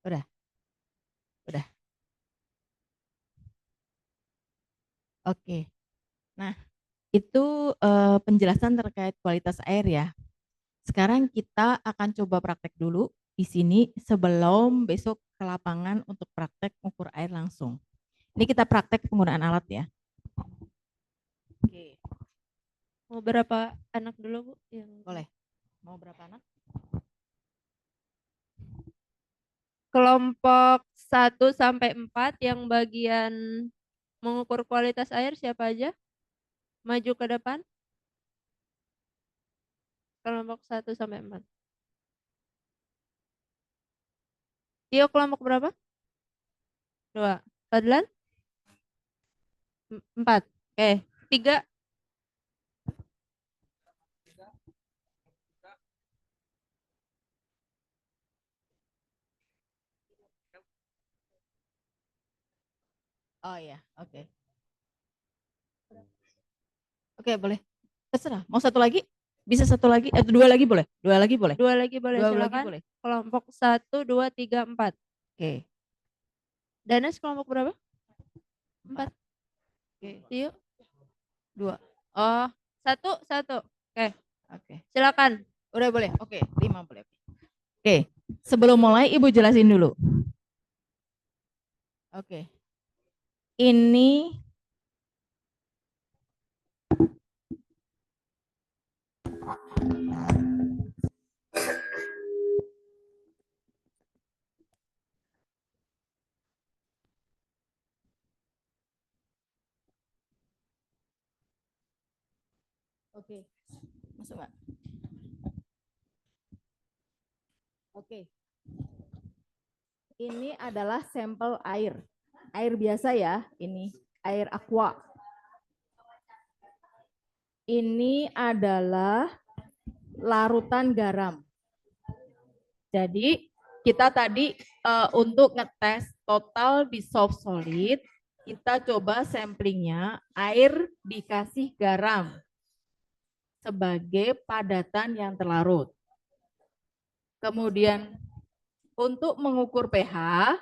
Udah. Udah. Oke. Nah, itu penjelasan terkait kualitas air ya. Sekarang kita akan coba praktek dulu di sini sebelum besok ke lapangan untuk praktek ukur air langsung. Ini kita praktek penggunaan alat ya. Oke. Mau berapa anak dulu, Bu? Boleh. Mau berapa anak? Kelompok 1 sampai 4 yang bagian mengukur kualitas air siapa aja? Maju ke depan. Kelompok 1 sampai 4. Tio kelompok berapa? 2. Fadlan? 4. Oke. 3. Oh ya, oke. Oke, boleh. Terserah. Mau satu lagi? Bisa satu lagi? Dua lagi boleh? Dua lagi boleh? 2 lagi boleh, Dua lagi silakan. boleh. Kelompok 1, 2, 3, 4. Oke. Danes kelompok berapa? 4. Oke. Tio? 2. Oh, 1. Oke. Oke. Silakan. Udah boleh? Oke, 5 boleh. Oke. Sebelum mulai Ibu jelasin dulu. Oke. Ini oke. Masuk nggak? Oke. Ini adalah sampel air. Air biasa ya, ini. air aqua. Ini adalah larutan garam. Jadi kita tadi untuk ngetes total dissolved solid, kita coba samplingnya air dikasih garam sebagai padatan yang terlarut. Kemudian untuk mengukur pH,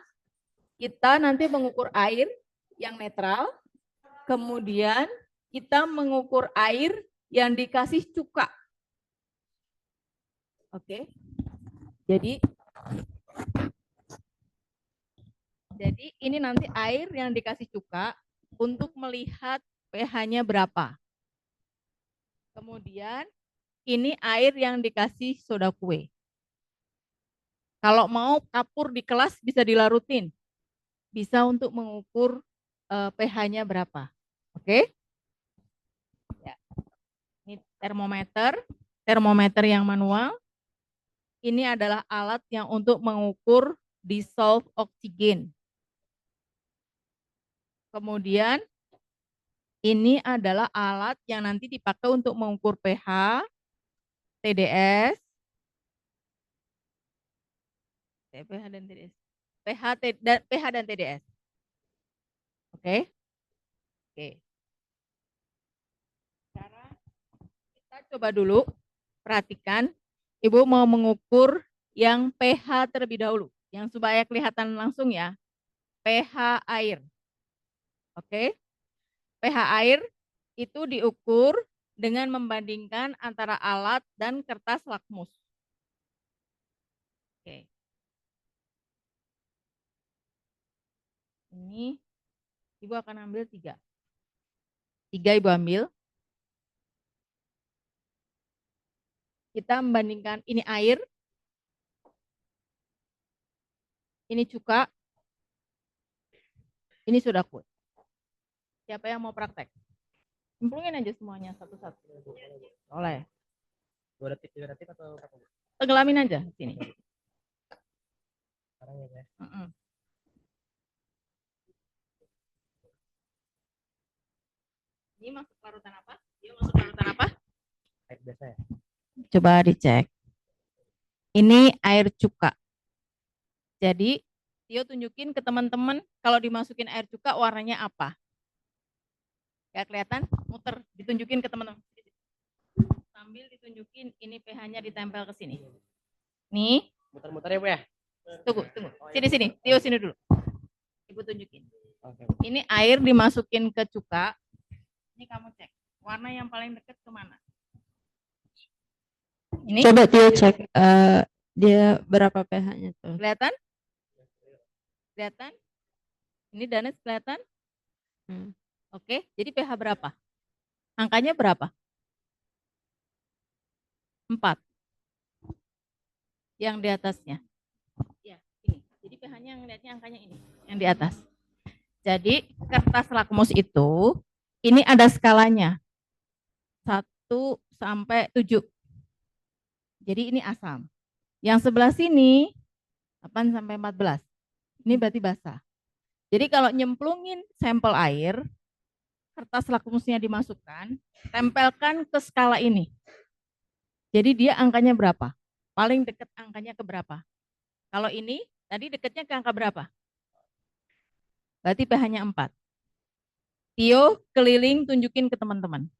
kita nanti mengukur air yang netral, kemudian kita mengukur air yang dikasih cuka. Oke. Jadi ini nanti air yang dikasih cuka untuk melihat pH-nya berapa. Kemudian ini air yang dikasih soda kue. Kalau mau kapur di kelas bisa dilarutin. Bisa untuk mengukur pH-nya berapa. Oke? Ya. Ini termometer yang manual. Ini adalah alat yang untuk mengukur dissolved oksigen. Kemudian ini adalah alat yang nanti dipakai untuk mengukur pH, TDS, pH dan TDS, pH dan TDS. Oke? Oke. Sekarang kita coba dulu perhatikan, Ibu mau mengukur yang pH terlebih dahulu, yang supaya kelihatan langsung ya, pH air. Oke? pH air itu diukur dengan membandingkan antara alat dan kertas lakmus. Oke. Ini Ibu akan ambil 3. 3 Ibu ambil. Kita membandingkan ini air, ini cuka, ini soda kue. Siapa yang mau praktek? Cemplungin aja semuanya satu-satu. Oleh. 2 detik, 3 detik atau berapa? Tenggelamin aja sini. Sekarang ya, Ini masuk larutan apa? Dia masuk larutan apa? air biasa ya. Coba dicek. Ini air cuka. Jadi, Tio tunjukin ke teman-teman kalau dimasukin air cuka warnanya apa. Ya kelihatan? Muter, ditunjukin ke teman-teman. Sambil ditunjukin ini pH-nya ditempel ke sini. Nih. Muter-muter ya, Bu ya? Tunggu. Sini. Tio sini dulu. Ibu tunjukin. Oke. Ini air dimasukin ke cuka. Ini kamu cek. Warna yang paling dekat kemana? Ini. Coba Tio cek dia berapa pH-nya tuh. Kelihatan? Kelihatan? Ini Danes kelihatan? Oke, jadi pH berapa? Angkanya berapa? 4. Yang di atasnya. Ya, ini. Jadi pH-nya yang lihatnya angkanya ini, yang di atas. Jadi kertas lakmus itu ini ada skalanya. 1 sampai 7. Jadi ini asam. Yang sebelah sini 8 sampai 14. Ini berarti basah. Jadi kalau nyemplungin sampel air, kertas lakmusnya dimasukkan, tempelkan ke skala ini. Jadi dia angkanya berapa? Paling dekat angkanya ke berapa? Kalau ini tadi dekatnya ke angka berapa? Berarti pH-nya 4. Tio keliling tunjukin ke teman-teman.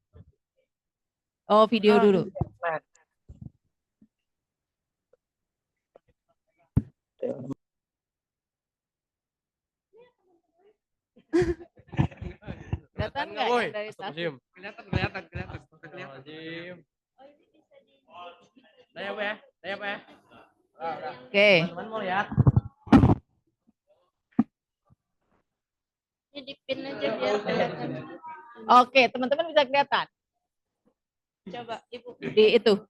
Oh, video dulu. Kelihatan nggak yang dari stasiun? Kelihatan. Saya, Bu ya? Oke. Teman-teman mau lihat? Ini dipin aja biar kelihatan. Oke, teman-teman bisa kelihatan. Coba Ibu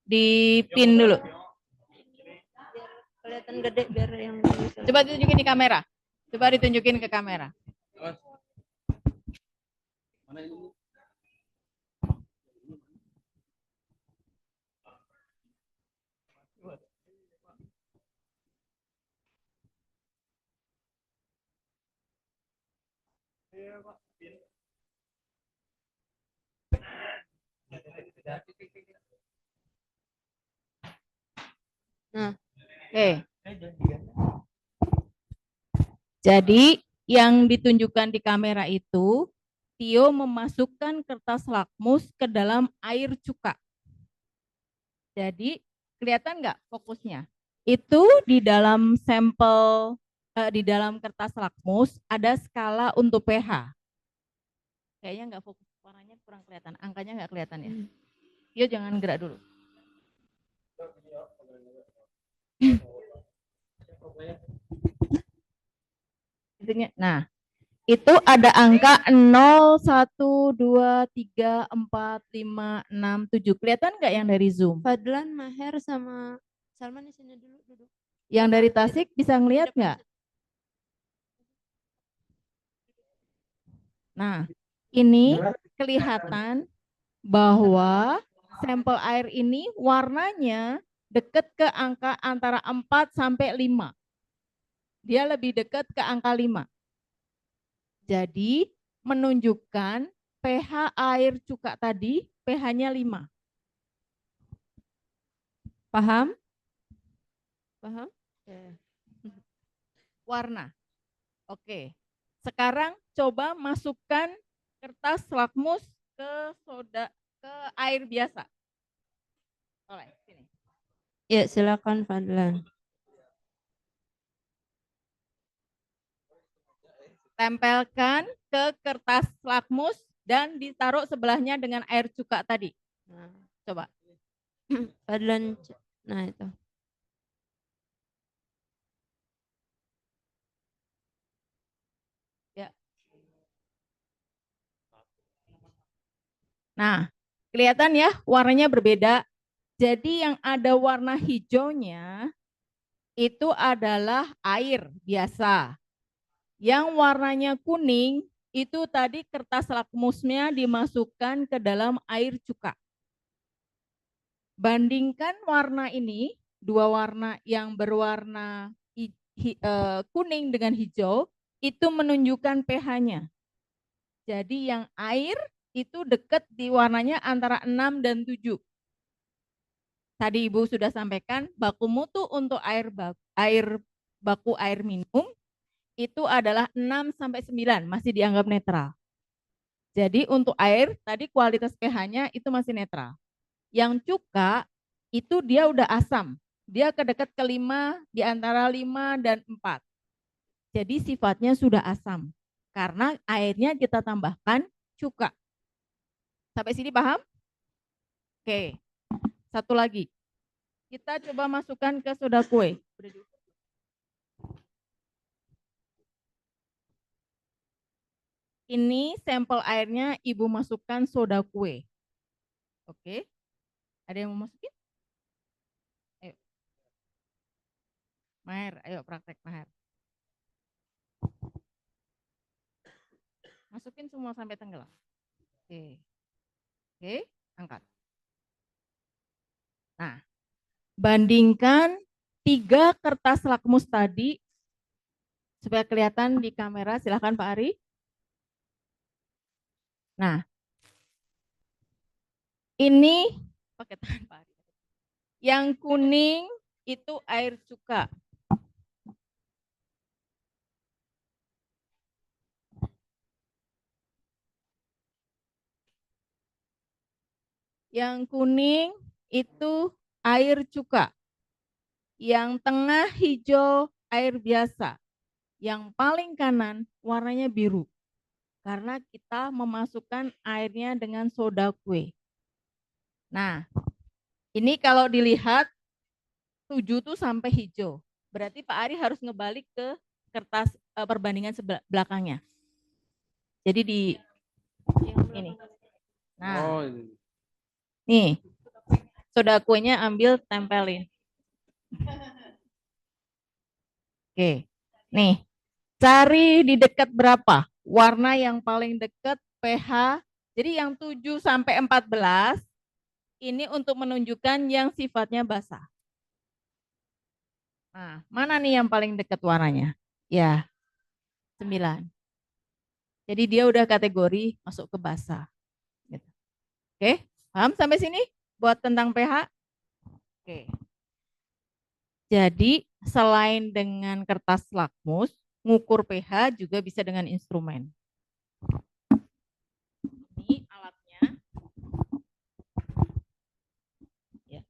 Di pin dulu. kelihatan gede biar yang bisa. Coba tunjukin di kamera. Coba ditunjukin ke kamera. Mana ini? Nah. Oke. Jadi yang ditunjukkan di kamera itu, Tio memasukkan kertas lakmus ke dalam air cuka. Jadi kelihatan nggak fokusnya? Itu di dalam sampel, di dalam kertas lakmus ada skala untuk pH. Kayaknya nggak fokus, warnanya kurang kelihatan, angkanya nggak kelihatan ya. Tio jangan gerak dulu. Nah, itu ada angka 0, 1, 2, 3, 4, 5, 6, 7. Kelihatan nggak yang dari Zoom? Fadlan, Maher, sama Salman di sini dulu duduk. Yang dari Tasik bisa ngelihat nggak? Nah, ini kelihatan bahwa sampel air ini warnanya dekat ke angka antara 4 sampai 5. Dia lebih dekat ke angka 5. Jadi menunjukkan pH air cuka tadi pH-nya 5. Paham? Paham? Warna. Oke. Sekarang coba masukkan kertas lakmus ke air biasa. Oleh, sini. Ya, silakan Fadlan. Tempelkan ke kertas lakmus dan ditaruh sebelahnya dengan air cuka tadi. Nah, Coba. Fadlan, nah itu. Ya. Nah, kelihatan ya warnanya berbeda. Jadi yang ada warna hijaunya itu adalah air biasa. Yang warnanya kuning itu tadi kertas lakmusnya dimasukkan ke dalam air cuka. Bandingkan warna ini, dua warna yang berwarna kuning dengan hijau, itu menunjukkan pH-nya. Jadi yang air itu dekat di warnanya antara 6 dan 7. Tadi Ibu sudah sampaikan baku mutu untuk air baku air minum itu adalah 6 sampai 9, masih dianggap netral. Jadi untuk air tadi kualitas pH-nya itu masih netral. Yang cuka itu dia udah asam. Dia kedekat ke 5, di antara 5 dan 4. Jadi sifatnya sudah asam. Karena airnya kita tambahkan cuka. Sampai sini paham? Oke. Satu lagi. Kita coba masukkan ke soda kue. Ini sampel airnya Ibu masukkan soda kue. Oke. Ada yang mau masukin? Ayo. Maher, ayo praktek Maher. Masukin semua sampai tenggelam. Oke. Oke, angkat. Nah, bandingkan 3 kertas lakmus tadi supaya kelihatan di kamera. Silahkan Pak Ari. Nah, ini pakai tangan Pak Ari. Yang kuning itu air cuka. Yang kuning itu air cuka. Yang tengah hijau air biasa. Yang paling kanan warnanya biru. Karena kita memasukkan airnya dengan soda kue. Nah, ini kalau dilihat 7 tuh sampai hijau. Berarti Pak Ari harus ngebalik ke kertas perbandingan belakangnya. Jadi di ini. Nah, nih, soda kuenya ambil tempelin. Oke, nih, cari di dekat berapa? Warna yang paling dekat pH. Jadi yang 7 sampai 14 ini untuk menunjukkan yang sifatnya basah. Nah, mana nih yang paling dekat warnanya? Ya, 9. Jadi dia udah kategori masuk ke basah. Gitu. Oke, paham sampai sini? Buat tentang pH? Oke. Jadi selain dengan kertas lakmus, ngukur pH juga bisa dengan instrumen. Ini alatnya. Ya.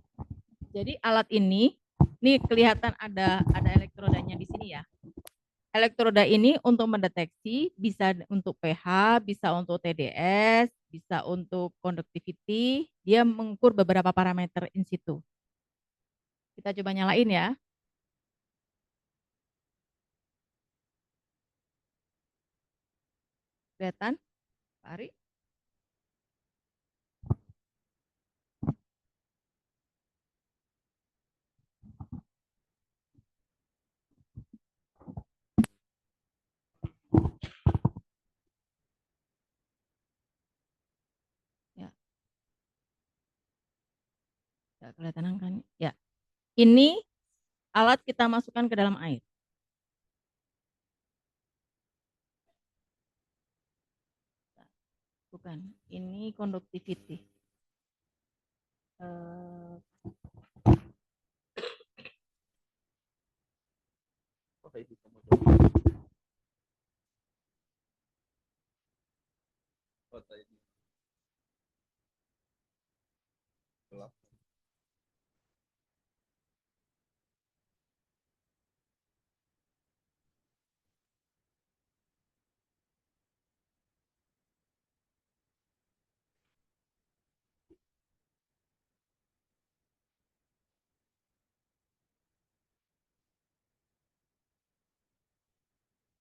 Jadi alat ini kelihatan ada elektrodanya di sini ya. Elektroda ini untuk mendeteksi bisa untuk pH, bisa untuk TDS, bisa untuk conductivity. Dia mengukur beberapa parameter in situ. Kita coba nyalain ya. Kelihatan, Pak Ari? Ya. Ya, kelihatan angkanya. Ya. Ini alat kita masukkan ke dalam air. Bukan, ini conductivity.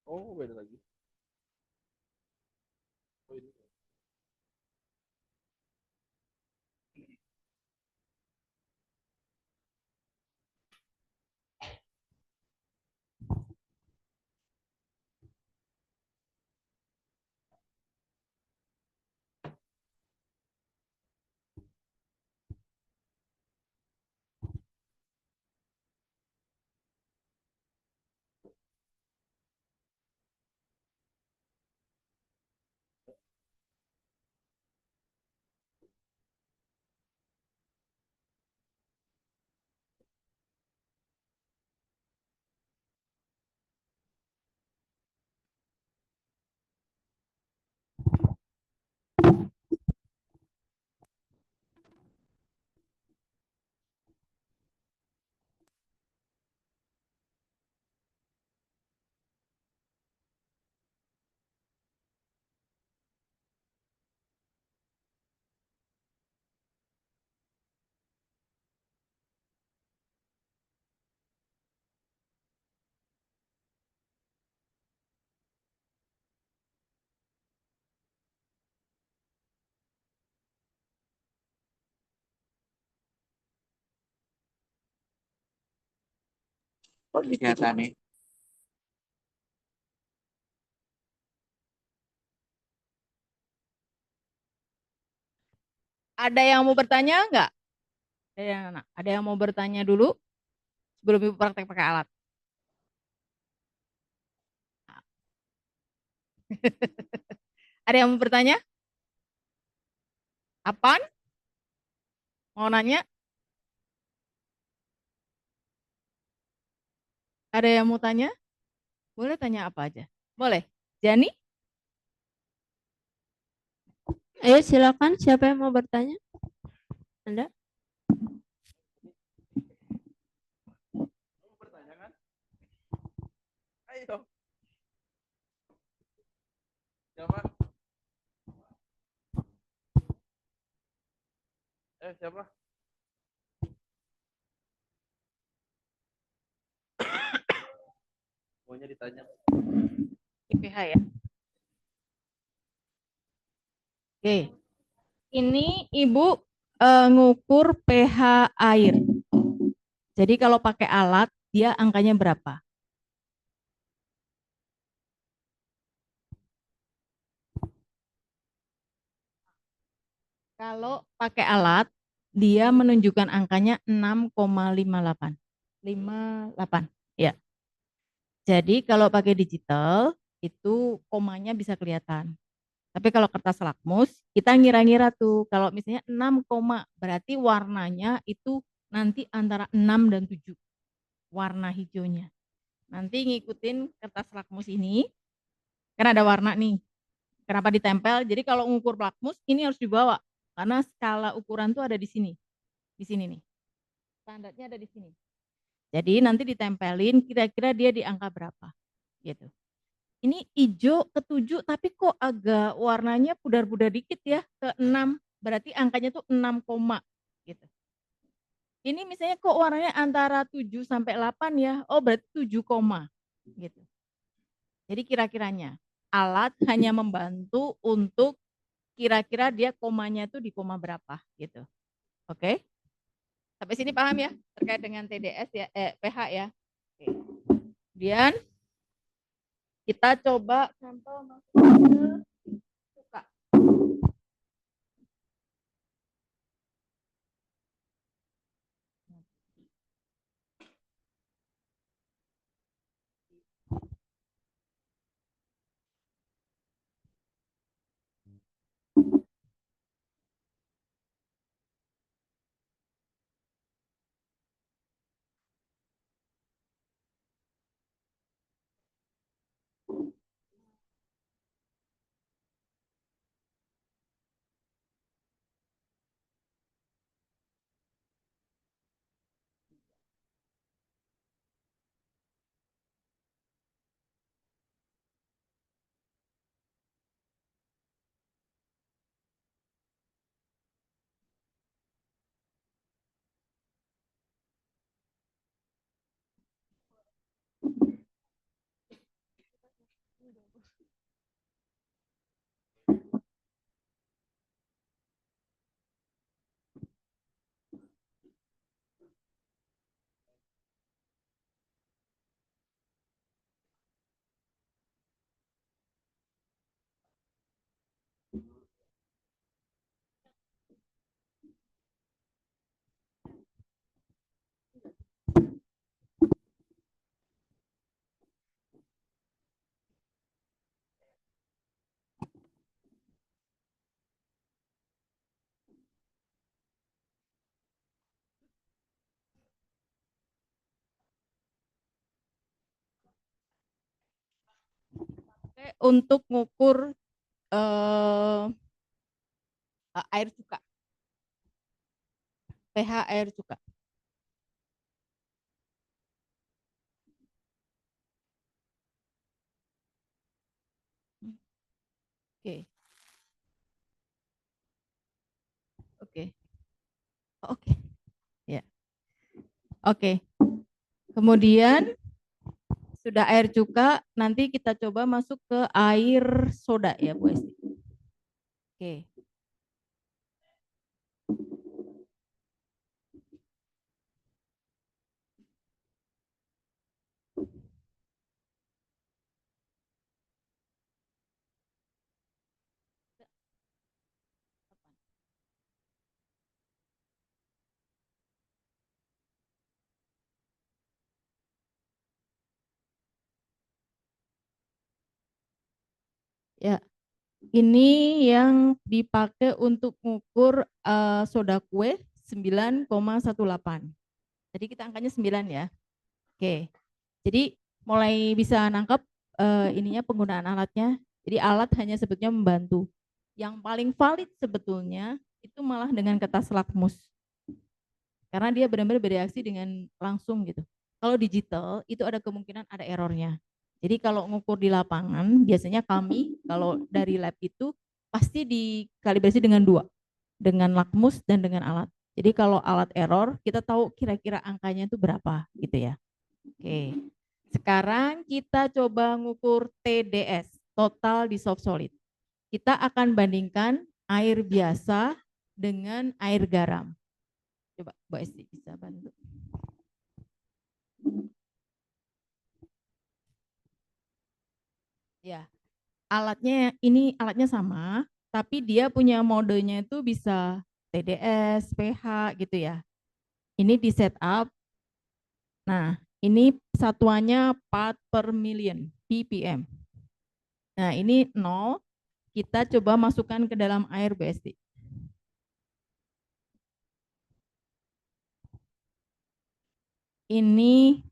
Oh, beda lagi. Oh, ini. Kelihatannya. Ada yang mau bertanya enggak? Ada yang mau bertanya dulu sebelum Ibu praktek pakai alat? Ada yang mau bertanya? Apaan? Mau nanya? Ada yang mau tanya? Boleh tanya apa aja? Boleh. Jani? Ayo silakan, siapa yang mau bertanya? Anda? Bertanya kan? Ayo. Siapa? Siapa? Maunya ditanya. IPH ya. Oke. Ini Ibu ngukur pH air. Jadi kalau pakai alat, dia angkanya berapa? Kalau pakai alat, dia menunjukkan angkanya 6,58. 58, ya. Jadi kalau pakai digital, itu komanya bisa kelihatan. Tapi kalau kertas lakmus, kita ngira-ngira tuh, kalau misalnya 6, berarti warnanya itu nanti antara 6 dan 7. warna hijaunya. Nanti ngikutin kertas lakmus ini, kan ada warna nih. Kenapa ditempel? Jadi kalau ngukur lakmus ini harus dibawa karena skala ukuran tuh ada di sini nih. Standarnya ada di sini. Jadi nanti ditempelin kira-kira dia di angka berapa, gitu. Ini hijau ke 7 tapi kok agak warnanya pudar-pudar dikit ya ke 6, berarti angkanya tuh 6, gitu. Ini misalnya kok warnanya antara 7 sampai 8 ya, oh berarti 7, gitu. Jadi kira-kiranya alat hanya membantu untuk kira-kira dia komanya itu di koma berapa gitu. Oke? Sampai sini paham ya terkait dengan TDS ya, pH ya. Oke. Kemudian kita coba sampel masuk ke suka. Oke, untuk ngukur air cuka, pH air cuka. Oke. Oke. Oke. Ya. Oke. Kemudian sudah air cuka, nanti kita coba masuk ke air soda ya Bu Esti. Oke. Ya, ini yang dipakai untuk mengukur soda kue 9,18. Jadi kita angkanya 9 ya. Oke. Jadi mulai bisa nangkep ininya penggunaan alatnya. Jadi alat hanya sebetulnya membantu. Yang paling valid sebetulnya itu malah dengan kertas lakmus. Karena dia benar-benar bereaksi dengan langsung gitu. Kalau digital itu ada kemungkinan ada errornya. Jadi kalau ngukur di lapangan, biasanya kami kalau dari lab itu pasti dikalibrasi dengan 2, dengan lakmus dan dengan alat. Jadi kalau alat error, kita tahu kira-kira angkanya itu berapa gitu ya. Oke, sekarang kita coba ngukur TDS, total dissolved solid. Kita akan bandingkan air biasa dengan air garam. Coba Mbak Esti bisa bantu. Ya, alatnya sama, tapi dia punya modenya itu bisa TDS, pH gitu ya. Ini di setup. Nah, ini satuannya part per million, ppm. Nah, ini 0, kita coba masukkan ke dalam air BSD. Ini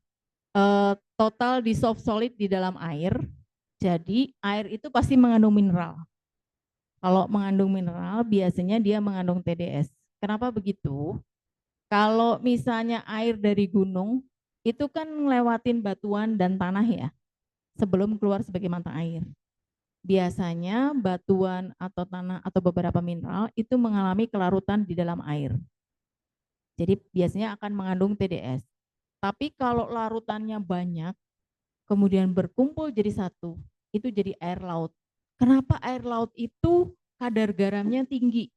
total dissolved solid di dalam air. Jadi air itu pasti mengandung mineral. Kalau mengandung mineral biasanya dia mengandung TDS. Kenapa begitu? Kalau misalnya air dari gunung itu kan ngelewatin batuan dan tanah ya sebelum keluar sebagai mata air. Biasanya batuan atau tanah atau beberapa mineral itu mengalami kelarutan di dalam air. Jadi biasanya akan mengandung TDS. Tapi kalau larutannya banyak, kemudian berkumpul jadi satu, itu jadi air laut. Kenapa air laut itu kadar garamnya tinggi?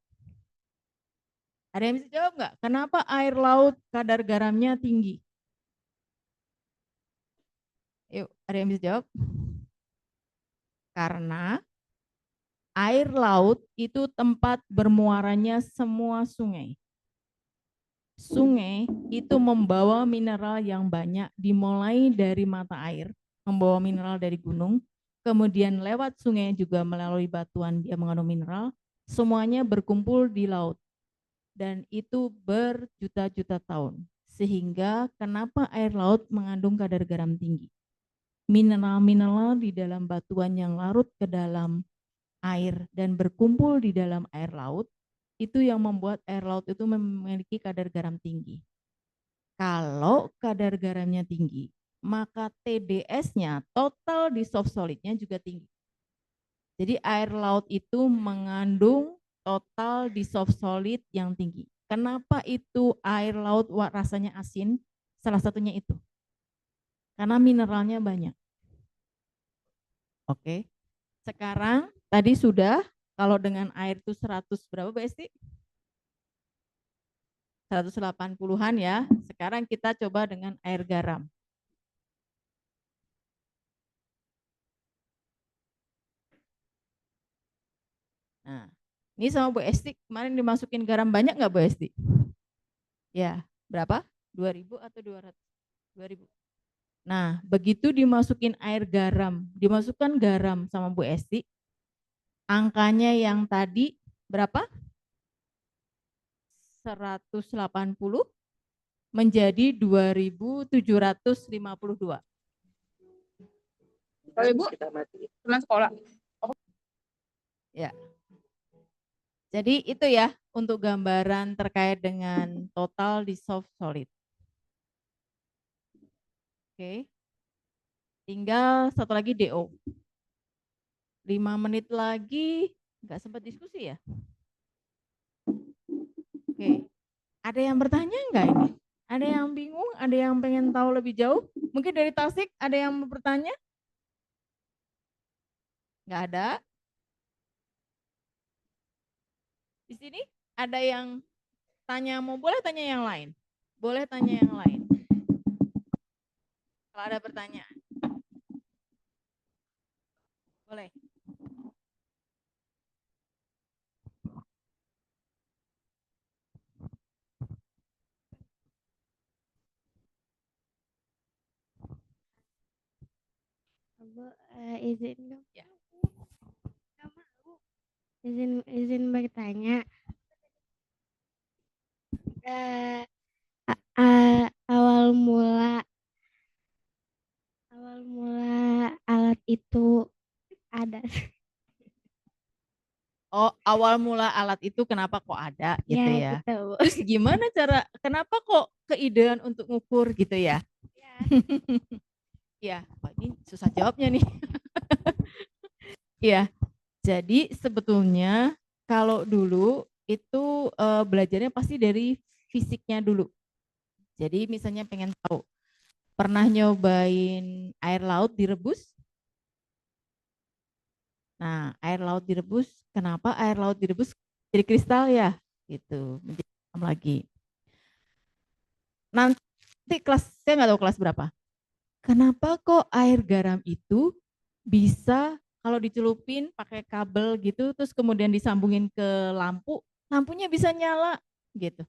Ada yang bisa jawab nggak? Kenapa air laut kadar garamnya tinggi? Yuk, ada yang bisa jawab? Karena air laut itu tempat bermuaranya semua sungai. Sungai itu membawa mineral yang banyak dimulai dari mata air, membawa mineral dari gunung, kemudian lewat sungai juga melalui batuan dia mengandung mineral, semuanya berkumpul di laut. Dan itu berjuta-juta tahun. Sehingga kenapa air laut mengandung kadar garam tinggi? Mineral-mineral di dalam batuan yang larut ke dalam air dan berkumpul di dalam air laut itu yang membuat air laut itu memiliki kadar garam tinggi. Kalau kadar garamnya tinggi, maka TDS-nya, total dissolved solid-nya juga tinggi. Jadi air laut itu mengandung total dissolved solid yang tinggi. Kenapa itu air laut rasanya asin? Salah satunya itu. Karena mineralnya banyak. Oke. Sekarang tadi sudah, kalau dengan air itu 100 berapa Bu Esti? 180-an ya. Sekarang kita coba dengan air garam. Nah, ini sama Bu Esti kemarin dimasukin garam banyak nggak Bu Esti? Ya, berapa? 2000 atau 200? 2000. Nah, begitu dimasukin air garam, dimasukkan garam sama Bu Esti, angkanya yang tadi berapa? 180 menjadi 2752. Kalau Ibu teman sekolah. Ya. Jadi itu ya untuk gambaran terkait dengan total dissolved solid. Oke. Tinggal satu lagi DO. 5 menit lagi, nggak sempat diskusi ya? Oke. Ada yang bertanya enggak ini? Ada yang bingung? Ada yang pengen tahu lebih jauh? Mungkin dari Tasik ada yang mau bertanya? Enggak ada? Di sini ada yang tanya, mau boleh tanya yang lain? Boleh tanya yang lain. Kalau ada pertanyaan. Boleh. Bu, izin dong. Ya. Izin bertanya. Awal mula alat itu ada. Oh, awal mula alat itu kenapa kok ada gitu ya? Gitu, Bu. Terus gimana cara, kenapa kok keidean untuk ngukur gitu ya? Ya. Ya, Pak, ini susah jawabnya nih. Ya, jadi sebetulnya kalau dulu itu belajarnya pasti dari fisiknya dulu. Jadi misalnya pengen tahu, pernah nyobain air laut direbus? Nah, air laut direbus, kenapa air laut direbus jadi kristal ya? Gitu, menjadi hitam lagi. Nanti kelas, saya nggak tahu kelas berapa. Kenapa kok air garam itu bisa kalau dicelupin pakai kabel gitu, terus kemudian disambungin ke lampu, lampunya bisa nyala gitu.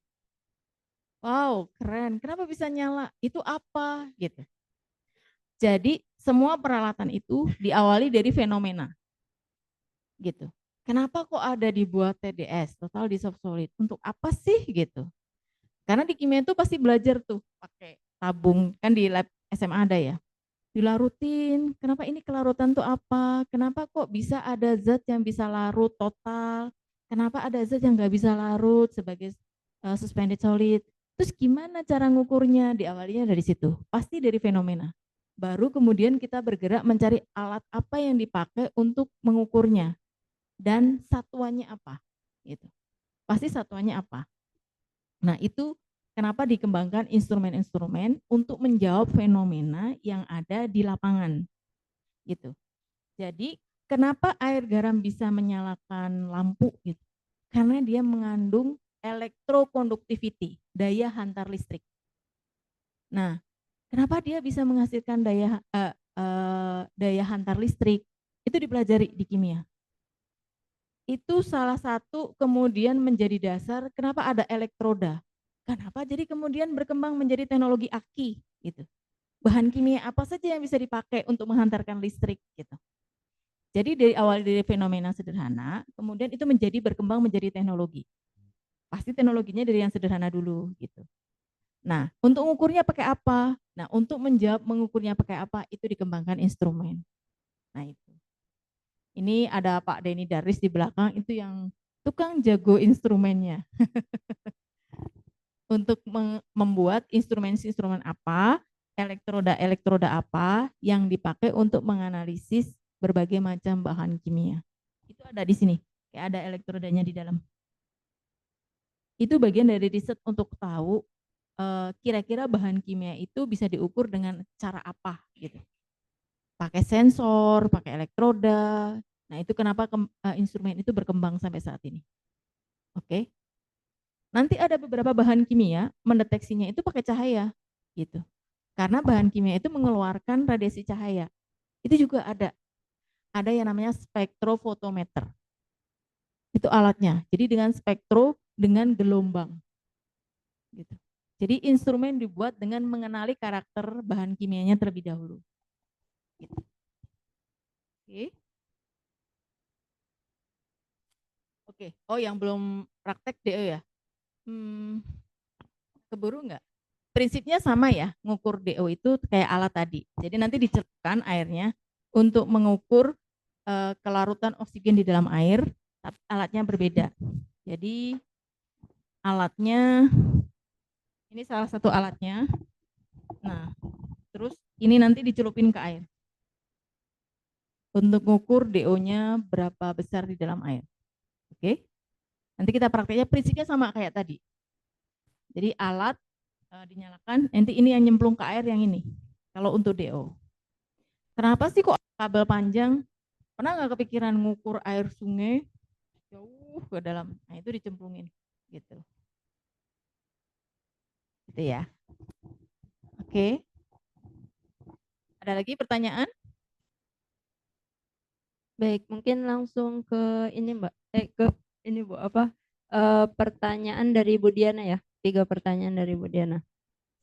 Wow, keren. Kenapa bisa nyala? Itu apa? Gitu. Jadi semua peralatan itu diawali dari fenomena. Gitu. Kenapa kok ada dibuat TDS, total dissolved solid? Untuk apa sih gitu? Karena di kimia itu pasti belajar tuh pakai tabung, kan di lab SMA ada ya. Dilarutin, kenapa ini kelarutan tuh apa? Kenapa kok bisa ada zat yang bisa larut total? Kenapa ada zat yang nggak bisa larut sebagai suspended solid? Terus gimana cara ngukurnya? Diawalinya dari situ, pasti dari fenomena. Baru kemudian kita bergerak mencari alat apa yang dipakai untuk mengukurnya dan satuannya apa, gitu. Pasti satuannya apa. Nah itu kenapa dikembangkan instrumen-instrumen untuk menjawab fenomena yang ada di lapangan, gitu. Jadi kenapa air garam bisa menyalakan lampu, gitu? Karena dia mengandung electroconductivity, daya hantar listrik. Nah, kenapa dia bisa menghasilkan daya hantar listrik? Itu dipelajari di kimia. Itu salah satu kemudian menjadi dasar kenapa ada elektroda. Kenapa jadi kemudian berkembang menjadi teknologi aki gitu. Bahan kimia apa saja yang bisa dipakai untuk menghantarkan listrik gitu. Jadi dari awal dari fenomena sederhana, kemudian itu berkembang menjadi teknologi. Pasti teknologinya dari yang sederhana dulu gitu. Nah, untuk mengukurnya pakai apa? Nah, untuk menjawab mengukurnya pakai apa itu dikembangkan instrumen. Nah, itu. Ini ada Pak Denny Darwis di belakang, itu yang tukang jago instrumennya. Untuk membuat instrumen-instrumen apa, elektroda-elektroda apa yang dipakai untuk menganalisis berbagai macam bahan kimia. Itu ada di sini, kayak ada elektrodanya di dalam. Itu bagian dari riset untuk tahu kira-kira bahan kimia itu bisa diukur dengan cara apa gitu. Pakai sensor, pakai elektroda. Nah, itu kenapa instrumen itu berkembang sampai saat ini. Oke. Nanti ada beberapa bahan kimia mendeteksinya itu pakai cahaya gitu. Karena bahan kimia itu mengeluarkan radiasi cahaya. Itu juga ada. Ada yang namanya spektrofotometer. Itu alatnya. Jadi dengan spektro dengan gelombang. Gitu. Jadi instrumen dibuat dengan mengenali karakter bahan kimianya terlebih dahulu. Gitu. Oke. Oke. Oh, yang belum praktek DO ya? Keburu nggak? Prinsipnya sama ya, ngukur DO itu kayak alat tadi. Jadi nanti dicelupkan airnya untuk mengukur kelarutan oksigen di dalam air, tapi alatnya berbeda. Jadi alatnya, ini salah satu alatnya. Nah, terus ini nanti dicelupin ke air. Untuk mengukur DO-nya berapa besar di dalam air. Oke? Nanti kita prakteknya prinsipnya sama kayak tadi. Jadi alat dinyalakan, nanti ini yang nyemplung ke air yang ini. Kalau untuk DO. Kenapa sih kok kabel panjang? Pernah nggak kepikiran ngukur air sungai jauh ke dalam? Nah itu dicemplungin, gitu. Gitu ya. Oke. Ada lagi pertanyaan? Baik, mungkin langsung ke ini Mbak. Ke ini Bu, apa? Pertanyaan dari Bu Diana ya. 3 pertanyaan dari Bu Diana.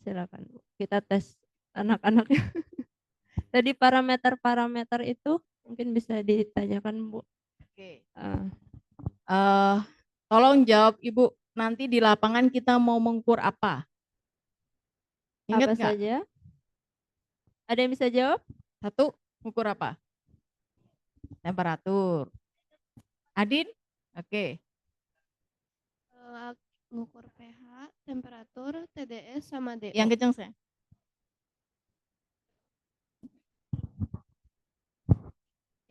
Silakan Bu. Kita tes anak-anaknya. Tadi parameter-parameter itu mungkin bisa ditanyakan Bu. Oke. Tolong jawab Ibu, nanti di lapangan kita mau mengukur apa? Ingat Apa nggak? saja? Ada yang bisa jawab? 1, mengukur apa? Temperatur. Adin? Oke. Mengukur pH, temperatur, TDS, sama DO. Yang kenceng saya.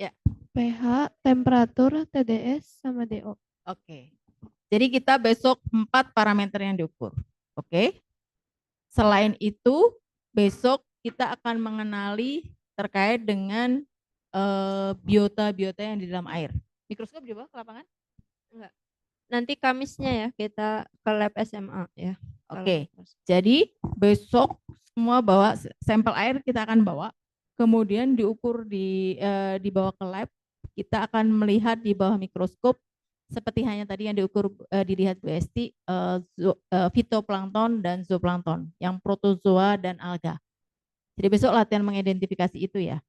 Ya. pH, temperatur, TDS, sama DO. Oke. Jadi kita besok 4 parameter yang diukur. Oke. Selain itu, besok kita akan mengenali terkait dengan biota-biota yang di dalam air. Mikroskop dibawa ke lapangan? Enggak. Nanti Kamisnya ya kita ke lab SMA ya. Oke. Jadi besok semua bawa sampel air, kita akan bawa. Kemudian diukur dibawa ke lab. Kita akan melihat di bawah mikroskop seperti hanya tadi yang diukur dilihat Bu Esti, fitoplankton dan zooplankton, yang protozoa dan alga. Jadi besok latihan mengidentifikasi itu ya.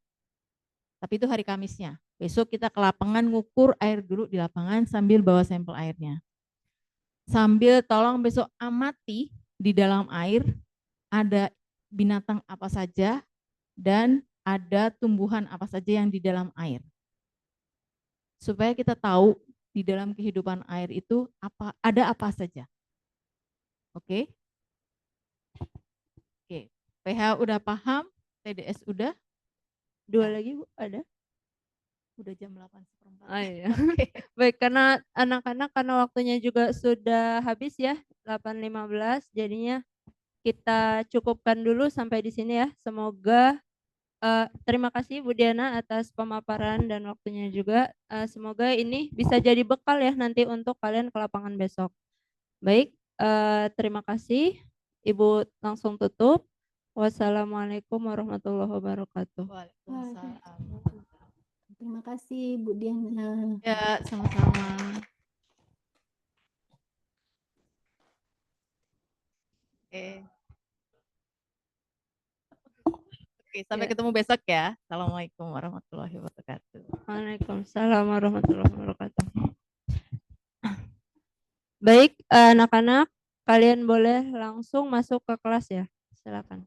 Tapi itu hari Kamisnya. Besok kita ke lapangan ngukur air dulu di lapangan sambil bawa sampel airnya. Sambil tolong besok amati di dalam air ada binatang apa saja dan ada tumbuhan apa saja yang di dalam air. Supaya kita tahu di dalam kehidupan air itu ada apa saja. Oke? Oke. PH udah paham, TDS udah? 2 lagi Bu, ada? Udah jam 8:15. Oh iya. Oke. Baik, karena anak-anak karena waktunya juga sudah habis ya, 8.15, jadinya kita cukupkan dulu sampai di sini ya. Semoga terima kasih Bu Diana atas pemaparan dan waktunya juga. Semoga ini bisa jadi bekal ya nanti untuk kalian ke lapangan besok. Baik, terima kasih. Ibu langsung tutup. Wassalamualaikum warahmatullahi wabarakatuh. Waalaikumsalam. Terima kasih Bu Diana. Ya, sama-sama. Oke. Oke, sampai Ya. ketemu besok ya. Assalamualaikum warahmatullahi wabarakatuh. Waalaikumsalam warahmatullahi wabarakatuh. Baik, anak-anak, kalian boleh langsung masuk ke kelas ya. Silakan.